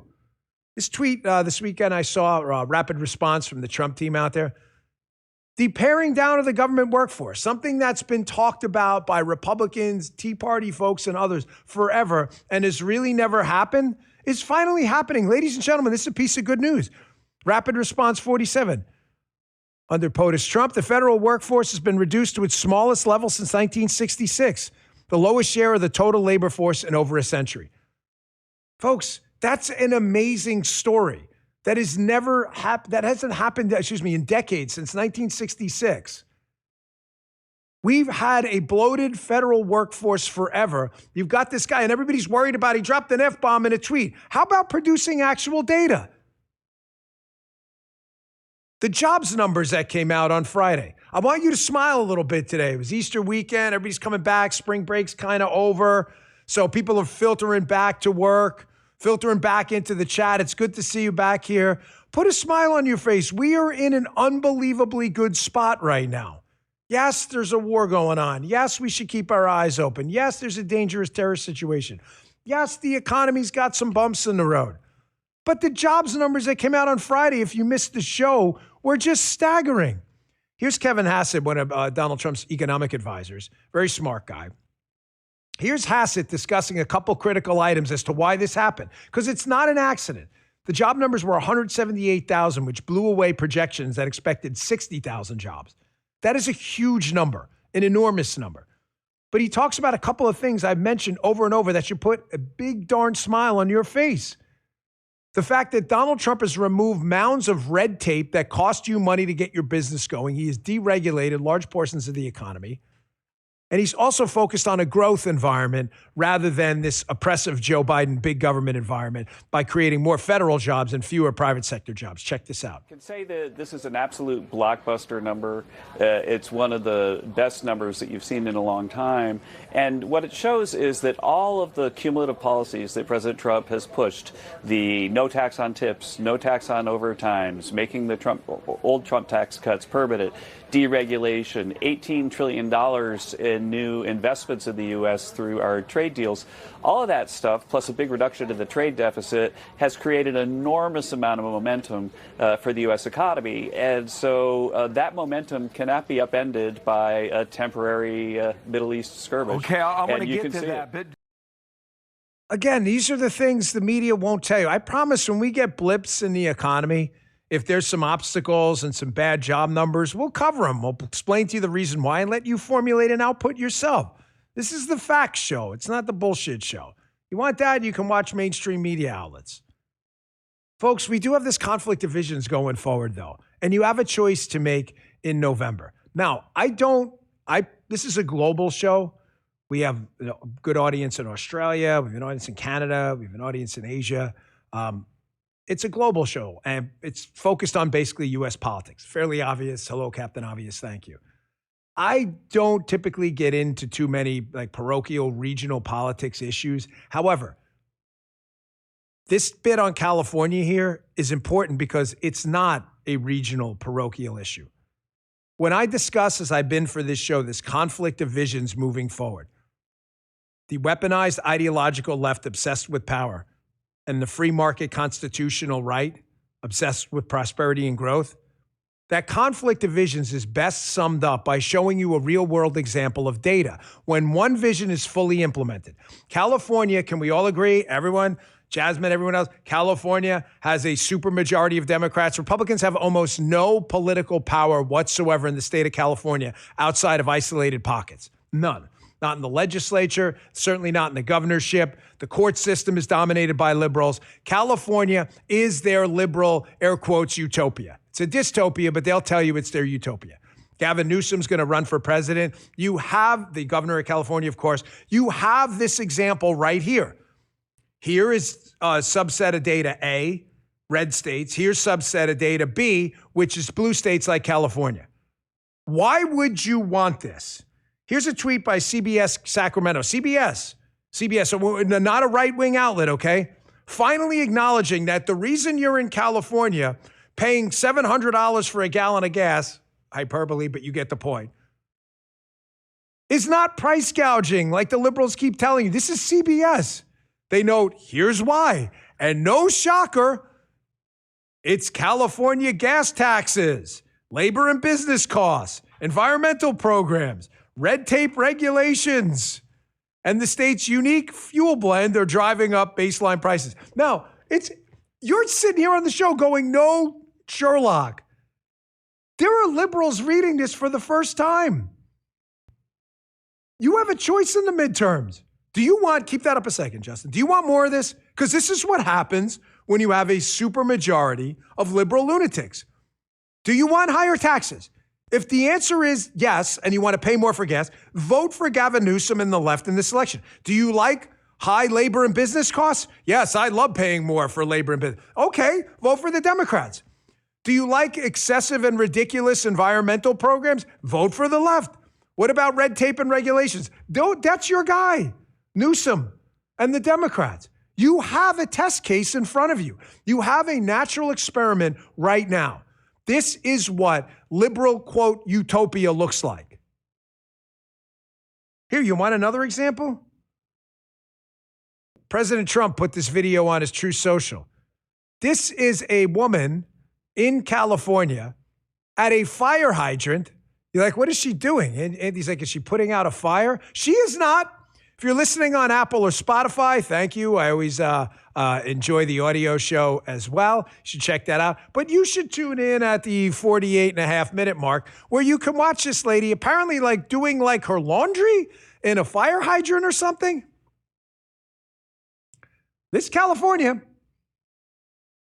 This tweet this weekend, I saw a rapid response from the Trump team out there. The paring down of the government workforce, something that's been talked about by Republicans, Tea Party folks, and others forever and has really never happened, is finally happening. Ladies and gentlemen, this is a piece of good news. Rapid response 47. Under POTUS Trump, the federal workforce has been reduced to its smallest level since 1966. The lowest share of the total labor force in over a century. Folks, that's an amazing story. That has never happened. That hasn't happened, in decades, since 1966. We've had a bloated federal workforce forever. You've got this guy, and everybody's worried about he dropped an F-bomb in a tweet. How about producing actual data? The jobs numbers that came out on Friday. I want you to smile a little bit today. It was Easter weekend. Everybody's coming back. Spring break's kind of over. So people are filtering back to work, filtering back into the chat. It's good to see you back here. Put a smile on your face. We are in an unbelievably good spot right now. Yes, there's a war going on. Yes, we should keep our eyes open. Yes, there's a dangerous terrorist situation. Yes, the economy's got some bumps in the road. But the jobs numbers that came out on Friday, if you missed the show, were just staggering. Here's Kevin Hassett, one of Donald Trump's economic advisors, very smart guy. Here's Hassett discussing a couple critical items as to why this happened, because it's not an accident. The job numbers were 178,000, which blew away projections that expected 60,000 jobs. That is a huge number, an enormous number. But he talks about a couple of things I've mentioned over and over that should put a big darn smile on your face. The fact that Donald Trump has removed mounds of red tape that cost you money to get your business going. He has deregulated large portions of the economy. And he's also focused on a growth environment rather than this oppressive Joe Biden big government environment by creating more federal jobs and fewer private sector jobs. Check this out. I can say that this is an absolute blockbuster number. It's one of the best numbers that you've seen in a long time. And what it shows is that all of the cumulative policies that President Trump has pushed, the no tax on tips, no tax on overtimes, making the old Trump tax cuts permanent, deregulation, $18 trillion in new investments in the U.S. through our trade deals. All of that stuff, plus a big reduction in the trade deficit, has created an enormous amount of momentum for the U.S. economy. And so that momentum cannot be upended by a temporary Middle East skirmish. Okay, I want to get to that. But again, these are the things the media won't tell you. I promise when we get blips in the economy, if there's some obstacles and some bad job numbers, we'll cover them. We'll explain to you the reason why and let you formulate an output yourself. This is the facts show. It's not the bullshit show. You want that, you can watch mainstream media outlets. Folks, we do have this conflict of visions going forward, though, and you have a choice to make in November. Now, this is a global show. We have a good audience in Australia. We have an audience in Canada. We have an audience in Asia. It's a global show, and it's focused on basically U.S. politics. Fairly obvious. Hello, Captain Obvious. Thank you. I don't typically get into too many parochial regional politics issues. However, this bit on California here is important because it's not a regional parochial issue. When I discuss, as I've been for this show, this conflict of visions moving forward, the weaponized ideological left obsessed with power and the free market constitutional right obsessed with prosperity and growth, that conflict of visions is best summed up by showing you a real-world example of data when one vision is fully implemented. California, can we all agree, everyone, Jasmine, everyone else, California has a supermajority of Democrats. Republicans have almost no political power whatsoever in the state of California outside of isolated pockets. None. Not in the legislature, certainly not in the governorship. The court system is dominated by liberals. California is their liberal, air quotes, utopia. It's a dystopia, but they'll tell you it's their utopia. Gavin Newsom's going to run for president. You have the governor of California, of course. You have this example right here. Here is a subset of data A, red states. Here's subset of data B, which is blue states like California. Why would you want this? Here's a tweet by CBS Sacramento. CBS, so not a right-wing outlet, okay? Finally acknowledging that the reason you're in California paying $700 for a gallon of gas, hyperbole, but you get the point, is not price gouging like the liberals keep telling you. This is CBS. They note, here's why. And no shocker, it's California gas taxes, labor and business costs, environmental programs, red tape regulations, and the state's unique fuel blend are driving up baseline prices. Now, you're sitting here on the show going, no, Sherlock. There are liberals reading this for the first time. You have a choice in the midterms. Keep that up a second, Justin. Do you want more of this? Because this is what happens when you have a supermajority of liberal lunatics. Do you want higher taxes? If the answer is yes, and you want to pay more for gas, vote for Gavin Newsom and the left in this election. Do you like high labor and business costs? Yes, I love paying more for labor and business. Okay, vote for the Democrats. Do you like excessive and ridiculous environmental programs? Vote for the left. What about red tape and regulations? That's your guy, Newsom and the Democrats. You have a test case in front of you. You have a natural experiment right now. This is what liberal, quote, utopia looks like. Here, you want another example? President Trump put this video on his Truth Social. This is a woman in California at a fire hydrant. You're like, what is she doing? And he's like, is she putting out a fire? She is not. If you're listening on Apple or Spotify, thank you. I always enjoy the audio show as well. You should check that out. But you should tune in at the 48.5-minute mark where you can watch this lady apparently doing her laundry in a fire hydrant or something. This is California.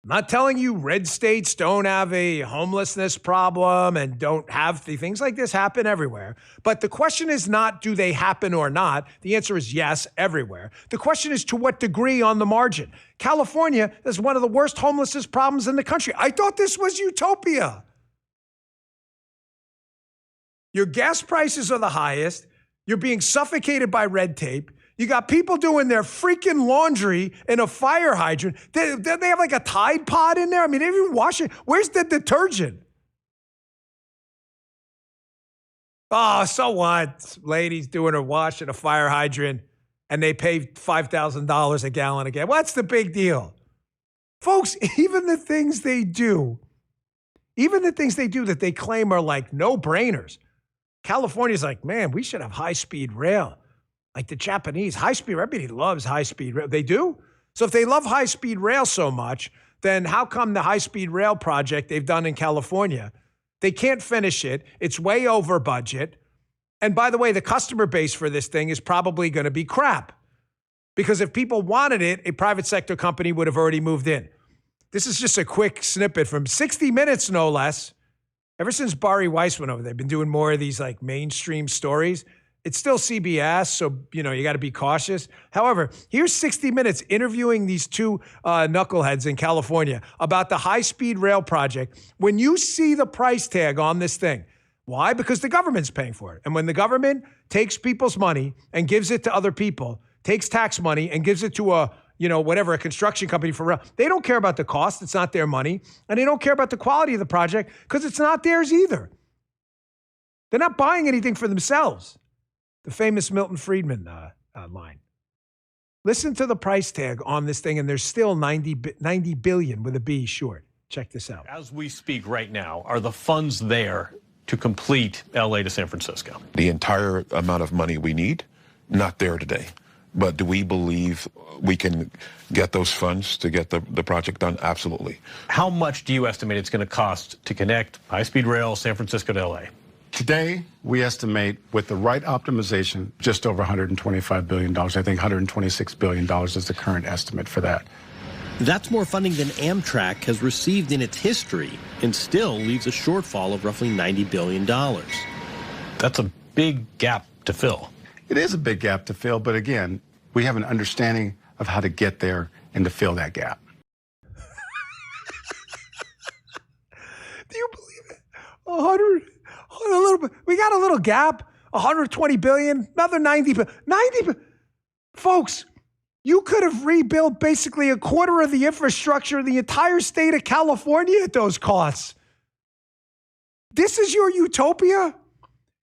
I'm not telling you red states don't have a homelessness problem and don't have things like this happen everywhere. But the question is not, do they happen or not? The answer is yes, everywhere. The question is to what degree on the margin. California is one of the worst homelessness problems in the country. I thought this was utopia. Your gas prices are the highest. You're being suffocated by red tape. You got people doing their freaking laundry in a fire hydrant. They have a Tide Pod in there. I mean, they even wash it. Where's the detergent? Oh, so what? Ladies doing her wash in a fire hydrant and they pay $5,000 a gallon again. What's the big deal? Folks, even the things they do that they claim are no-brainers. California's like, man, we should have high-speed rail. Like the Japanese, high-speed, everybody loves high-speed rail. They do? So if they love high-speed rail so much, then how come the high-speed rail project they've done in California, they can't finish it, it's way over budget, and by the way, the customer base for this thing is probably going to be crap. Because if people wanted it, a private sector company would have already moved in. This is just a quick snippet from 60 Minutes, no less. Ever since Bari Weiss went over there, they've been doing more of these mainstream stories. It's still CBS, so, you got to be cautious. However, here's 60 Minutes interviewing these two knuckleheads in California about the high-speed rail project. When you see the price tag on this thing, why? Because the government's paying for it. And when the government takes people's money and gives it to other people, takes tax money and gives it to a construction company for rail, they don't care about the cost. It's not their money. And they don't care about the quality of the project because it's not theirs either. They're not buying anything for themselves. The famous Milton Friedman line. Listen to the price tag on this thing, and there's still 90 billion with a B short. Check this out. As we speak right now, are the funds there to complete LA to San Francisco? The entire amount of money we need, not there today. But do we believe we can get those funds to get the project done? Absolutely. How much do you estimate it's going to cost to connect high-speed rail San Francisco to LA? Today, we estimate with the right optimization, just over $125 billion. I think $126 billion is the current estimate for that. That's more funding than Amtrak has received in its history and still leaves a shortfall of roughly $90 billion. That's a big gap to fill. It is a big gap to fill, but again, we have an understanding of how to get there and to fill that gap. Do you believe it? 100, a little bit. We got a little gap. 120 billion, another 90 billion. 90, folks, you could have rebuilt basically a quarter of the infrastructure of the entire state of California at those costs. This is your utopia?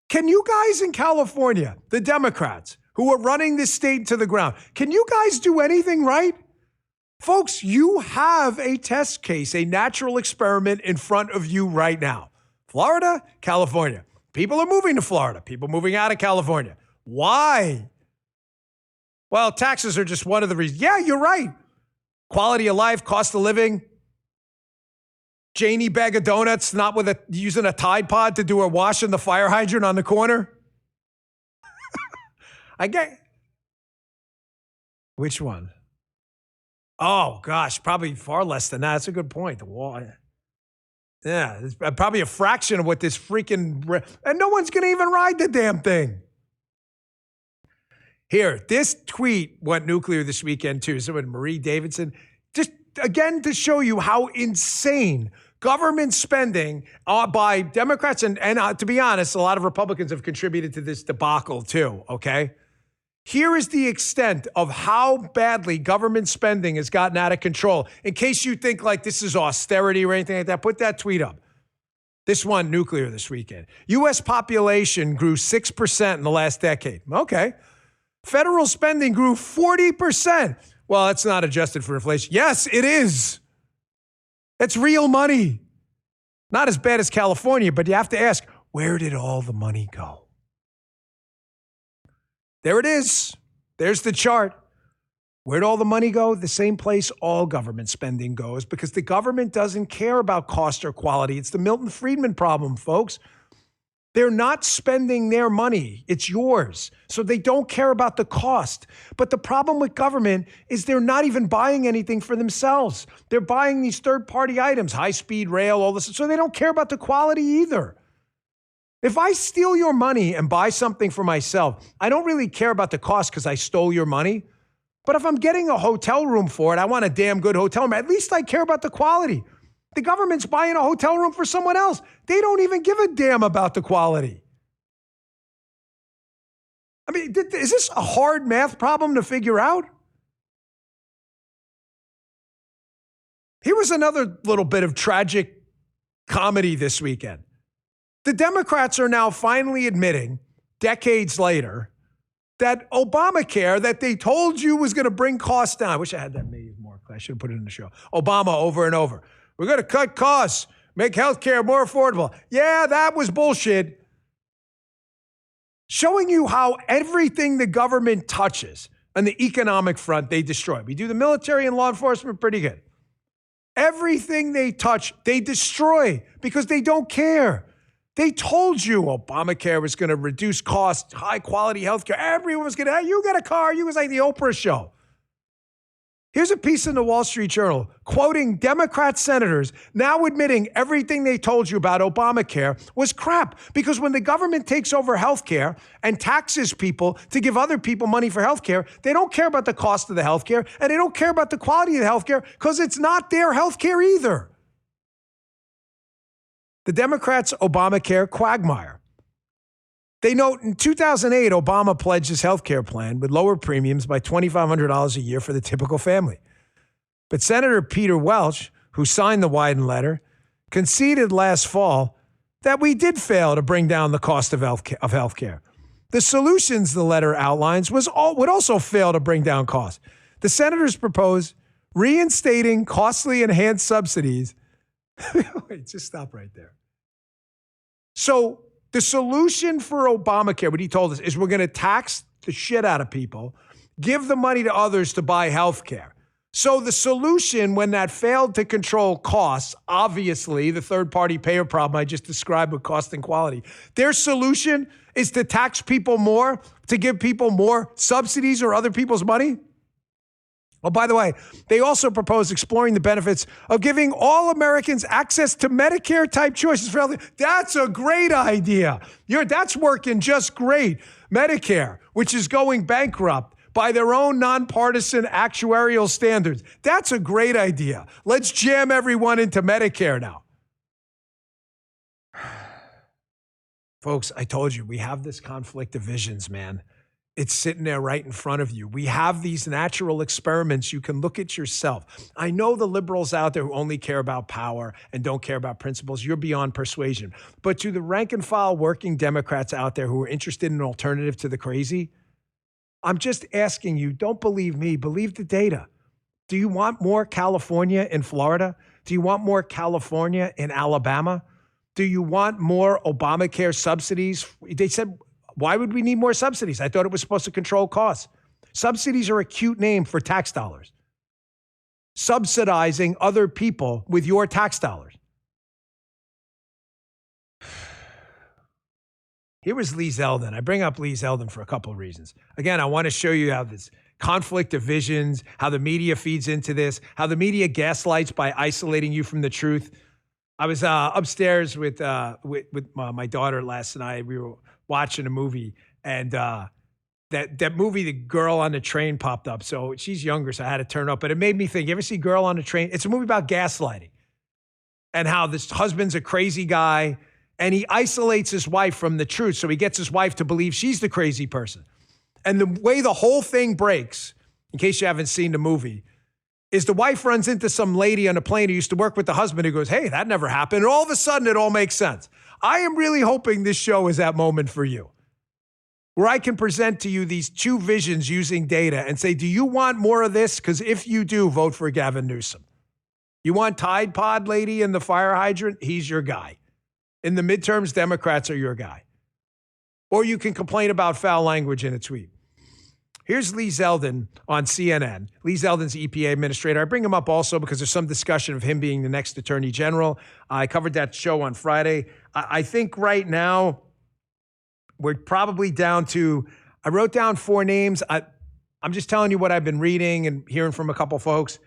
Can you guys in California, the Democrats who are running this state to the ground, can you guys do anything right? Folks, you have a test case, a natural experiment in front of you right now. Florida, California. People are moving to Florida. People moving out of California. Why? Well, taxes are just one of the reasons. Yeah, you're right. Quality of life, cost of living. Janie bag of donuts, not with using a Tide Pod to do a wash in the fire hydrant on the corner. I get. Which one? Oh, gosh, probably far less than that. That's a good point. The wall. Yeah, it's probably a fraction of what this freaking. And no one's going to even ride the damn thing. Here, this tweet went nuclear this weekend, too. So with Marie Davidson, just again to show you how insane government spending by Democrats and to be honest, a lot of Republicans have contributed to this debacle, too, okay? Here is the extent of how badly government spending has gotten out of control. In case you think like this is austerity or anything like that, put that tweet up. This one, nuclear this weekend. U.S. population grew 6% in the last decade. Okay. Federal spending grew 40%. Well, that's not adjusted for inflation. Yes, it is. It's real money. Not as bad as California, but you have to ask, where did all the money go? There it is. There's the chart. Where'd all the money go? The same place all government spending goes because the government doesn't care about cost or quality. It's the Milton Friedman problem, folks. They're not spending their money. It's yours. So they don't care about the cost. But the problem with government is they're not even buying anything for themselves. They're buying these third-party items, high-speed rail, all this. So they don't care about the quality either. If I steal your money and buy something for myself, I don't really care about the cost because I stole your money. But if I'm getting a hotel room for it, I want a damn good hotel room. At least I care about the quality. The government's buying a hotel room for someone else. They don't even give a damn about the quality. I mean, is this a hard math problem to figure out? Here was another little bit of tragic comedy this weekend. The Democrats are now finally admitting, decades later, that Obamacare that they told you was going to bring costs down. I wish I had that maybe more. I should have put it in the show. Obama over and over. We're going to cut costs, make healthcare more affordable. Yeah, that was bullshit. Showing you how everything the government touches on the economic front, they destroy. We do the military and law enforcement pretty good. Everything they touch, they destroy because they don't care. They told you Obamacare was going to reduce costs, high quality healthcare. Everyone was going to, hey, you got a car. You was like the Oprah show. Here's a piece in the Wall Street Journal quoting Democrat senators now admitting everything they told you about Obamacare was crap. Because when the government takes over healthcare and taxes people to give other people money for healthcare, they don't care about the cost of the healthcare and they don't care about the quality of the healthcare because it's not their healthcare either. The Democrats' Obamacare quagmire. They note in 2008, Obama pledged his health care plan would lower premiums by $2,500 a year for the typical family. But Senator Peter Welch, who signed the Wyden letter, conceded last fall that we did fail to bring down the cost of healthcare. The solutions the letter outlines would also fail to bring down costs. The senators propose reinstating costly enhanced subsidies. Wait, just stop right there. So the solution for Obamacare, what he told us, is we're going to tax the shit out of people, give the money to others to buy health care. So the solution, when that failed to control costs, obviously the third-party payer problem I just described with cost and quality, their solution is to tax people more, to give people more subsidies or other people's money? Oh, by the way, they also propose exploring the benefits of giving all Americans access to Medicare-type choices for health. That's a great idea. That's working just great. Medicare, which is going bankrupt by their own nonpartisan actuarial standards. That's a great idea. Let's jam everyone into Medicare now. Folks, I told you, we have this conflict of visions, man. It's sitting there right in front of you. We have these natural experiments. You can look at yourself. I know the liberals out there who only care about power and don't care about principles. You're beyond persuasion. But to the rank and file working Democrats out there who are interested in an alternative to the crazy, I'm just asking you, don't believe me, believe the data. Do you want more California in Florida? Do you want more California in Alabama? Do you want more Obamacare subsidies? They said, why would we need more subsidies? I thought it was supposed to control costs. Subsidies are a cute name for tax dollars. Subsidizing other people with your tax dollars. Here was Lee Zeldin. I bring up Lee Zeldin for a couple of reasons. Again, I want to show you how this conflict of visions, how the media feeds into this, how the media gaslights by isolating you from the truth. I was upstairs with my daughter last night. We were watching a movie, and that movie, The Girl on the Train, popped up. So she's younger, so I had to turn up. But it made me think, you ever see Girl on the Train? It's a movie about gaslighting and how this husband's a crazy guy, and he isolates his wife from the truth. So he gets his wife to believe she's the crazy person. And the way the whole thing breaks, in case you haven't seen the movie, is the wife runs into some lady on a plane who used to work with the husband who goes, hey, that never happened. And all of a sudden, it all makes sense. I am really hoping this show is that moment for you, where I can present to you these two visions using data and say, do you want more of this? Because if you do, vote for Gavin Newsom. You want Tide Pod lady in the fire hydrant? He's your guy. In the midterms, Democrats are your guy. Or you can complain about foul language in a tweet. Here's Lee Zeldin on CNN. Lee Zeldin's EPA administrator. I bring him up also because there's some discussion of him being the next attorney general. I covered that show on Friday. I think right now we're probably down to, I wrote down 4 names. I'm just telling you what I've been reading and hearing from a couple folks.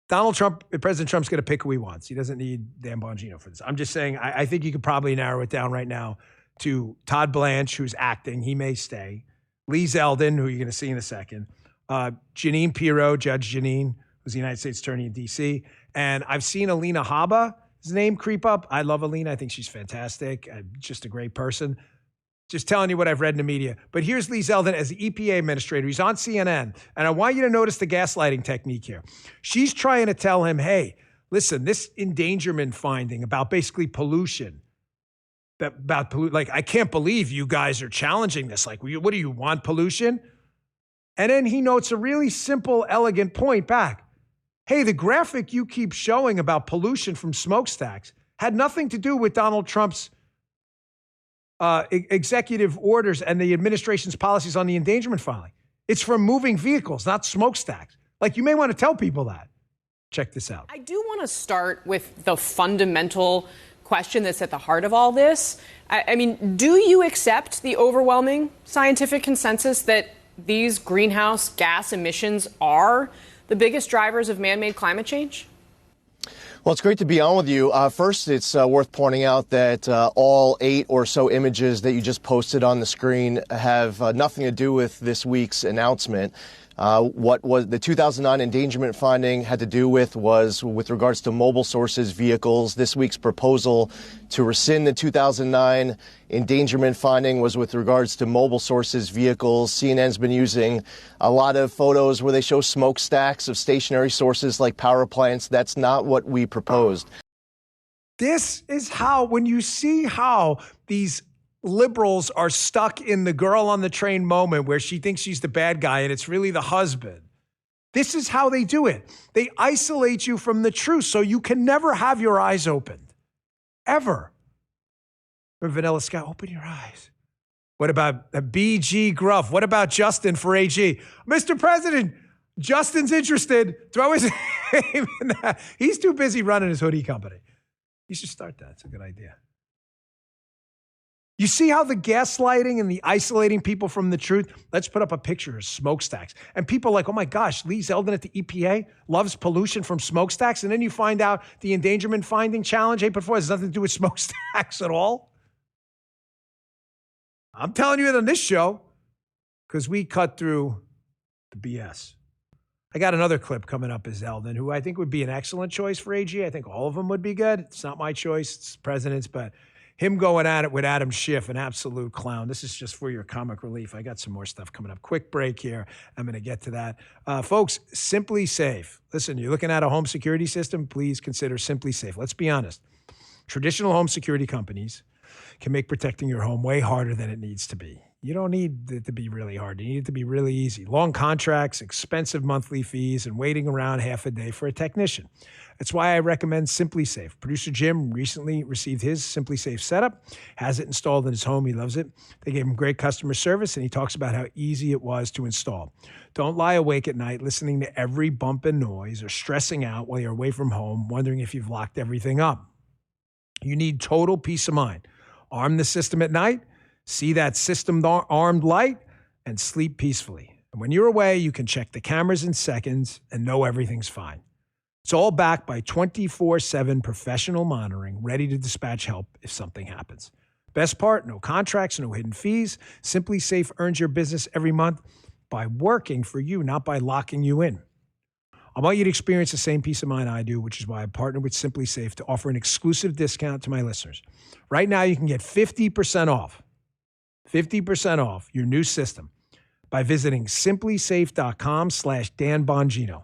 President Trump's going to pick who he wants. He doesn't need Dan Bongino for this. I'm just saying, I think you could probably narrow it down right now to Todd Blanche, who's acting. He may stay. Lee Zeldin, who you're going to see in a second. Jeanine Pirro, Judge Jeanine, who's the United States Attorney in D.C. And I've seen Alina Habba's name creep up. I love Alina. I think she's fantastic. Just a great person. Just telling you what I've read in the media. But here's Lee Zeldin as the EPA administrator. He's on CNN. And I want you to notice the gaslighting technique here. She's trying to tell him, hey, listen, this endangerment finding about basically pollution, like, I can't believe you guys are challenging this. Like, what do you want, pollution? And then he notes a really simple, elegant point back. Hey, the graphic you keep showing about pollution from smokestacks had nothing to do with Donald Trump's executive orders and the administration's policies on the endangerment filing. It's from moving vehicles, not smokestacks. Like, you may want to tell people that. Check this out. I do want to start with the fundamental question that's at the heart of all this. I mean, do you accept the overwhelming scientific consensus that these greenhouse gas emissions are the biggest drivers of man-made climate change? Well, it's great to be on with you. First, it's worth pointing out that all 8 or so images that you just posted on the screen have nothing to do with this week's announcement. What was the 2009 endangerment finding had to do was with regards to mobile sources vehicles. This week's proposal to rescind the 2009 endangerment finding was with regards to mobile sources vehicles. CNN's been using a lot of photos where they show smokestacks of stationary sources like power plants. That's not what we proposed. This is how, when you see how these liberals are stuck in the girl on the train moment where she thinks she's the bad guy and it's really the husband. This is how they do it. They isolate you from the truth so you can never have your eyes opened. Ever. Vanilla Sky, open your eyes. What about BG Gruff? What about Justin for AG? Mr. President, Justin's interested. Throw his name in that. He's too busy running his hoodie company. You should start that. It's a good idea. You see how the gaslighting and the isolating people from the truth? Let's put up a picture of smokestacks. And people are like, oh my gosh, Lee Zeldin at the EPA loves pollution from smokestacks. And then you find out the endangerment finding challenge 8.4 has nothing to do with smokestacks at all. I'm telling you it on this show because we cut through the BS. I got another clip coming up as Zeldin, who I think would be an excellent choice for AG. I think all of them would be good. It's not my choice. It's the president's, but him going at it with Adam Schiff, an absolute clown. This is just for your comic relief. I got some more stuff coming up. Quick break here. I'm going to get to that. Folks, Simply Safe. Listen, you're looking at a home security system, please consider Simply Safe. Let's be honest. Traditional home security companies can make protecting your home way harder than it needs to be. You don't need it to be really hard. You need it to be really easy. Long contracts, expensive monthly fees, and waiting around half a day for a technician. That's why I recommend Simply Safe. Producer Jim recently received his Simply Safe setup, has it installed in his home. He loves it. They gave him great customer service, and he talks about how easy it was to install. Don't lie awake at night listening to every bump and noise or stressing out while you're away from home, wondering if you've locked everything up. You need total peace of mind. Arm the system at night, see that system armed light, and sleep peacefully. And when you're away, you can check the cameras in seconds and know everything's fine. It's all backed by 24/7 professional monitoring, ready to dispatch help if something happens. Best part, no contracts, no hidden fees. Simply Safe earns your business every month by working for you, not by locking you in. I want you to experience the same peace of mind I do, which is why I partnered with Simply Safe to offer an exclusive discount to my listeners. Right now, you can get 50% off your new system by visiting simplysafe.com/Dan Bongino.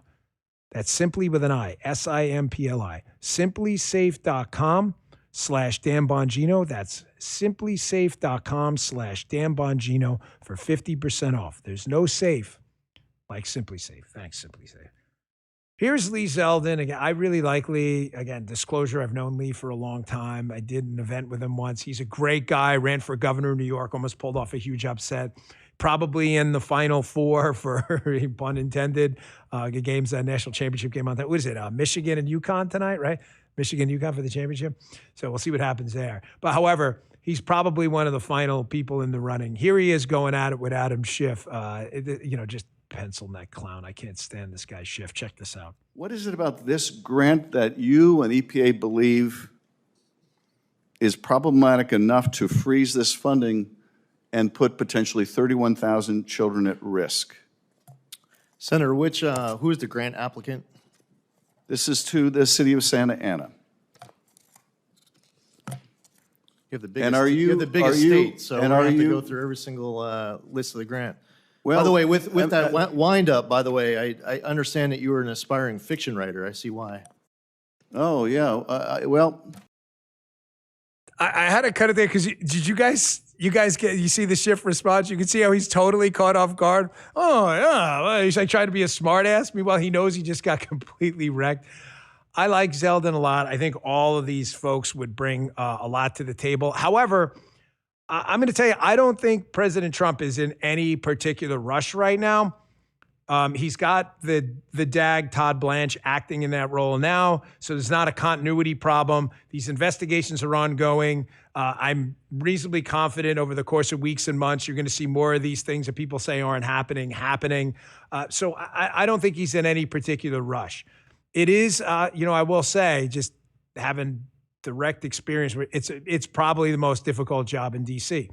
That's simply with an I, SIMPLI. Simplysafe.com/Dan Bongino. That's simplysafe.com/Dan Bongino for 50% off. There's no safe like Simply Safe. Thanks, Simply Safe. Here's Lee Zeldin. Again, I really like Lee. Again, disclosure, I've known Lee for a long time. I did an event with him once. He's a great guy, ran for governor of New York, almost pulled off a huge upset. Probably in the Final Four for, pun intended, games, national championship game on that. What is it, Michigan and UConn tonight, right? Michigan, UConn for the championship. So we'll see what happens there. But however, he's probably one of the final people in the running. Here he is going at it with Adam Schiff. Just pencil neck clown. I can't stand this guy Schiff. Check this out. What is it about this grant that you and EPA believe is problematic enough to freeze this funding and put potentially 31,000 children at risk? Senator, who is the grant applicant? This is to the city of Santa Ana. You have the biggest, you have the biggest state, so we're going to have to go through every single list of the grant. Well, by the way, with that wind up, by the way, I understand that you were an aspiring fiction writer. I see why. Oh, yeah. I had to cut it there because did you guys see the Schiff response? You can see how he's totally caught off guard. Oh, yeah. Well, he's like trying to be a smart ass. Meanwhile, he knows he just got completely wrecked. I like Zeldin a lot. I think all of these folks would bring a lot to the table. However, I'm going to tell you, I don't think President Trump is in any particular rush right now. He's got the DAG, Todd Blanche, acting in that role now, so there's not a continuity problem. These investigations are ongoing. I'm reasonably confident over the course of weeks and months, you're going to see more of these things that people say aren't happening. So I don't think he's in any particular rush. It is, I will say, just having direct experience, it's probably the most difficult job in D.C.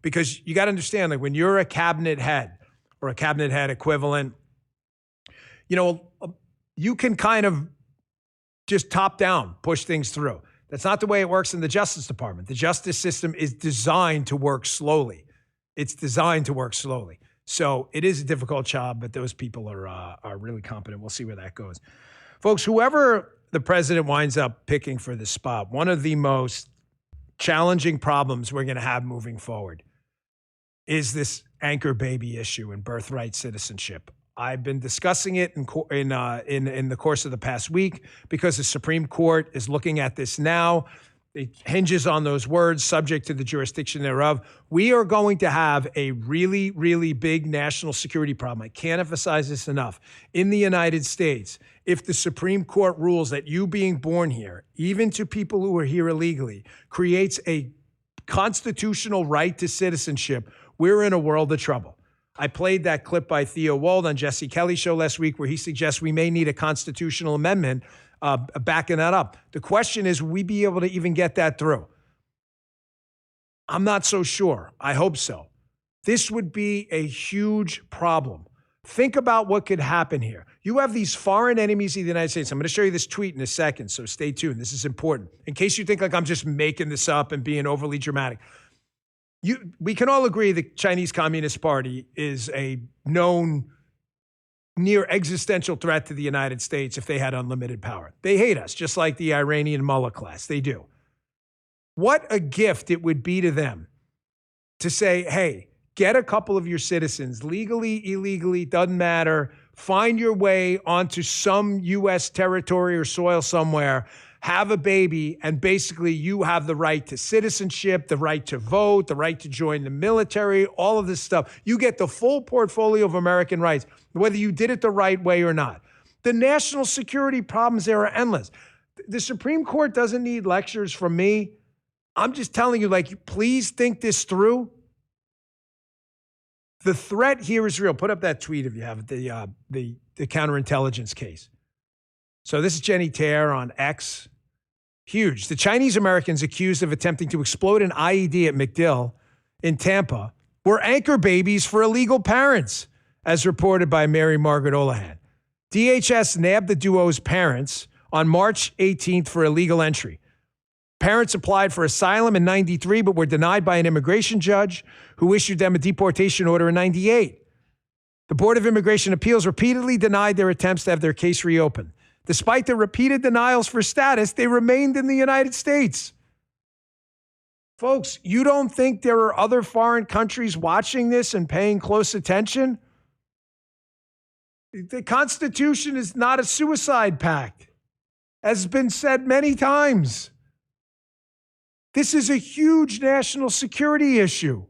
because you got to understand, like when you're a cabinet head or a cabinet head equivalent, you can kind of just top down push things through. That's not the way it works in the Justice Department. The justice system is designed to work slowly. It's designed to work slowly. So it is a difficult job, but those people are really competent. We'll see where that goes. Folks, whoever the president winds up picking for the spot. One of the most challenging problems we're going to have moving forward is this anchor baby issue and birthright citizenship. I've been discussing it in the course of the past week because the Supreme Court is looking at this now. It hinges on those words, subject to the jurisdiction thereof. We are going to have a really, really big national security problem. I can't emphasize this enough. In the United States, if the Supreme Court rules that you being born here, even to people who are here illegally, creates a constitutional right to citizenship, we're in a world of trouble. I played that clip by Theo Wald on Jesse Kelly's show last week where he suggests we may need a constitutional amendment backing that up. The question is, will we be able to even get that through? I'm not so sure. I hope so. This would be a huge problem. Think about what could happen here. You have these foreign enemies of the United States. I'm going to show you this tweet in a second, so stay tuned. This is important. In case you think like I'm just making this up and being overly dramatic. We can all agree the Chinese Communist Party is a known near existential threat to the United States if they had unlimited power. They hate us, just like the Iranian mullah class. They do. What a gift it would be to them to say, hey, get a couple of your citizens, legally, illegally, doesn't matter, find your way onto some U.S. territory or soil somewhere, have a baby, and basically you have the right to citizenship, the right to vote, the right to join the military, all of this stuff. You get the full portfolio of American rights, whether you did it the right way or not. The national security problems there are endless. The Supreme Court doesn't need lectures from me. I'm just telling you, like, please think this through. The threat here is real. Put up that tweet if you have it, the counterintelligence case. So this is Jenny Tare on X. Huge. The Chinese Americans accused of attempting to explode an IED at MacDill in Tampa were anchor babies for illegal parents, as reported by Mary Margaret Olahan. DHS nabbed the duo's parents on March 18th for illegal entry. Parents applied for asylum in 93, but were denied by an immigration judge who issued them a deportation order in 98. The Board of Immigration Appeals repeatedly denied their attempts to have their case reopened. Despite the repeated denials for status, they remained in the United States. Folks, you don't think there are other foreign countries watching this and paying close attention? The Constitution is not a suicide pact, as has been said many times. This is a huge national security issue.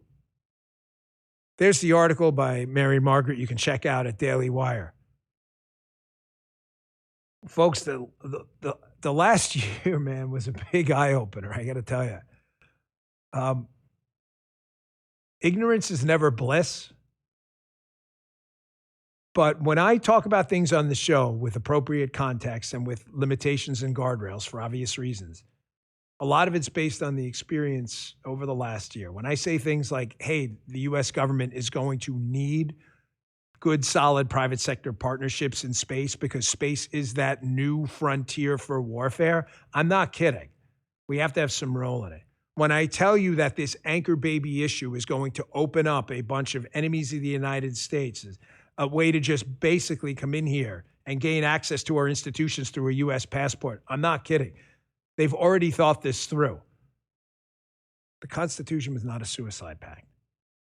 There's the article by Mary Margaret you can check out at Daily Wire. Folks, the last year, man, was a big eye-opener, I got to tell you. Ignorance is never bliss. But when I talk about things on the show with appropriate context and with limitations and guardrails for obvious reasons, a lot of it's based on the experience over the last year. When I say things like, hey, the U.S. government is going to need good, solid private sector partnerships in space because space is that new frontier for warfare, I'm not kidding. We have to have some role in it. When I tell you that this anchor baby issue is going to open up a bunch of enemies of the United States, a way to just basically come in here and gain access to our institutions through a U.S. passport, I'm not kidding. They've already thought this through. The Constitution was not a suicide pact.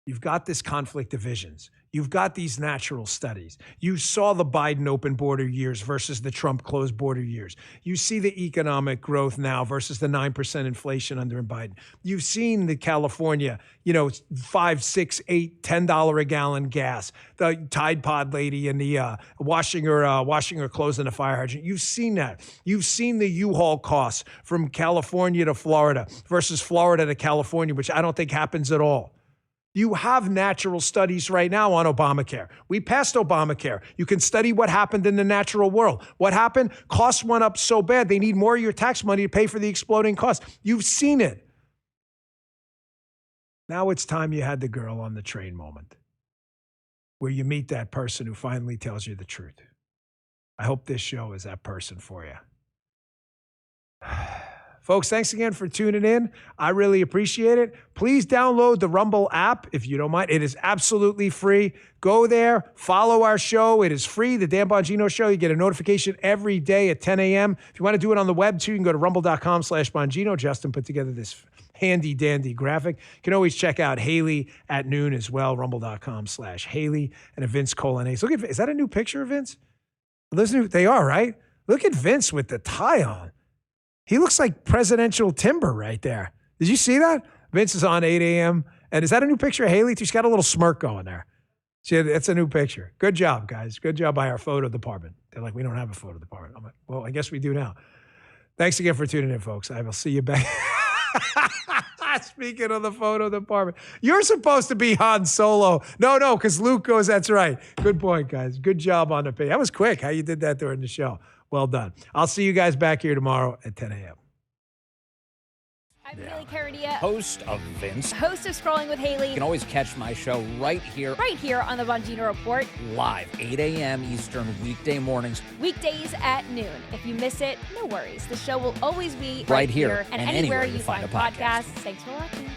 You've got this conflict of visions. You've got these natural studies. You saw the Biden open border years versus the Trump closed border years. You see the economic growth now versus the 9% inflation under Biden. You've seen the California, $5, $6, $8, $10 a gallon gas. The Tide Pod lady and the washing her clothes in a fire hydrant. You've seen that. You've seen the U-Haul costs from California to Florida versus Florida to California, which I don't think happens at all. You have natural studies right now on Obamacare. We passed Obamacare. You can study what happened in the natural world. What happened? Costs went up so bad, they need more of your tax money to pay for the exploding costs. You've seen it. Now it's time you had the girl on the train moment where you meet that person who finally tells you the truth. I hope this show is that person for you. Folks, thanks again for tuning in. I really appreciate it. Please download the Rumble app if you don't mind. It is absolutely free. Go there, follow our show. It is free, The Dan Bongino Show. You get a notification every day at 10 a.m. If you want to do it on the web, too, you can go to rumble.com/Bongino. Justin put together this handy-dandy graphic. You can always check out Haley at noon as well, rumble.com/Haley, and a Vince Colonnese. Look at, is that a new picture of Vince? They are, right? Look at Vince with the tie on. He looks like presidential timber right there. Did you see that? Vince is on 8 a.m. And is that a new picture of Haley? She's got a little smirk going there. It's a new picture. Good job, guys. Good job by our photo department. They're like, we don't have a photo department. I'm like, well, I guess we do now. Thanks again for tuning in, folks. I will see you back. Speaking of the photo department, you're supposed to be Han Solo. No, because Luke goes, that's right. Good point, guys. Good job on the page. That was quick how you did that during the show. Well done. I'll see you guys back here tomorrow at 10 a.m. I'm Haley Caradia, host of Vince, host of Scrolling with Haley. You can always catch my show right here on the Bongino Report, live 8 a.m. Eastern weekday mornings, weekdays at noon. If you miss it, no worries. The show will always be right here and anywhere you find a podcast. Thanks for watching.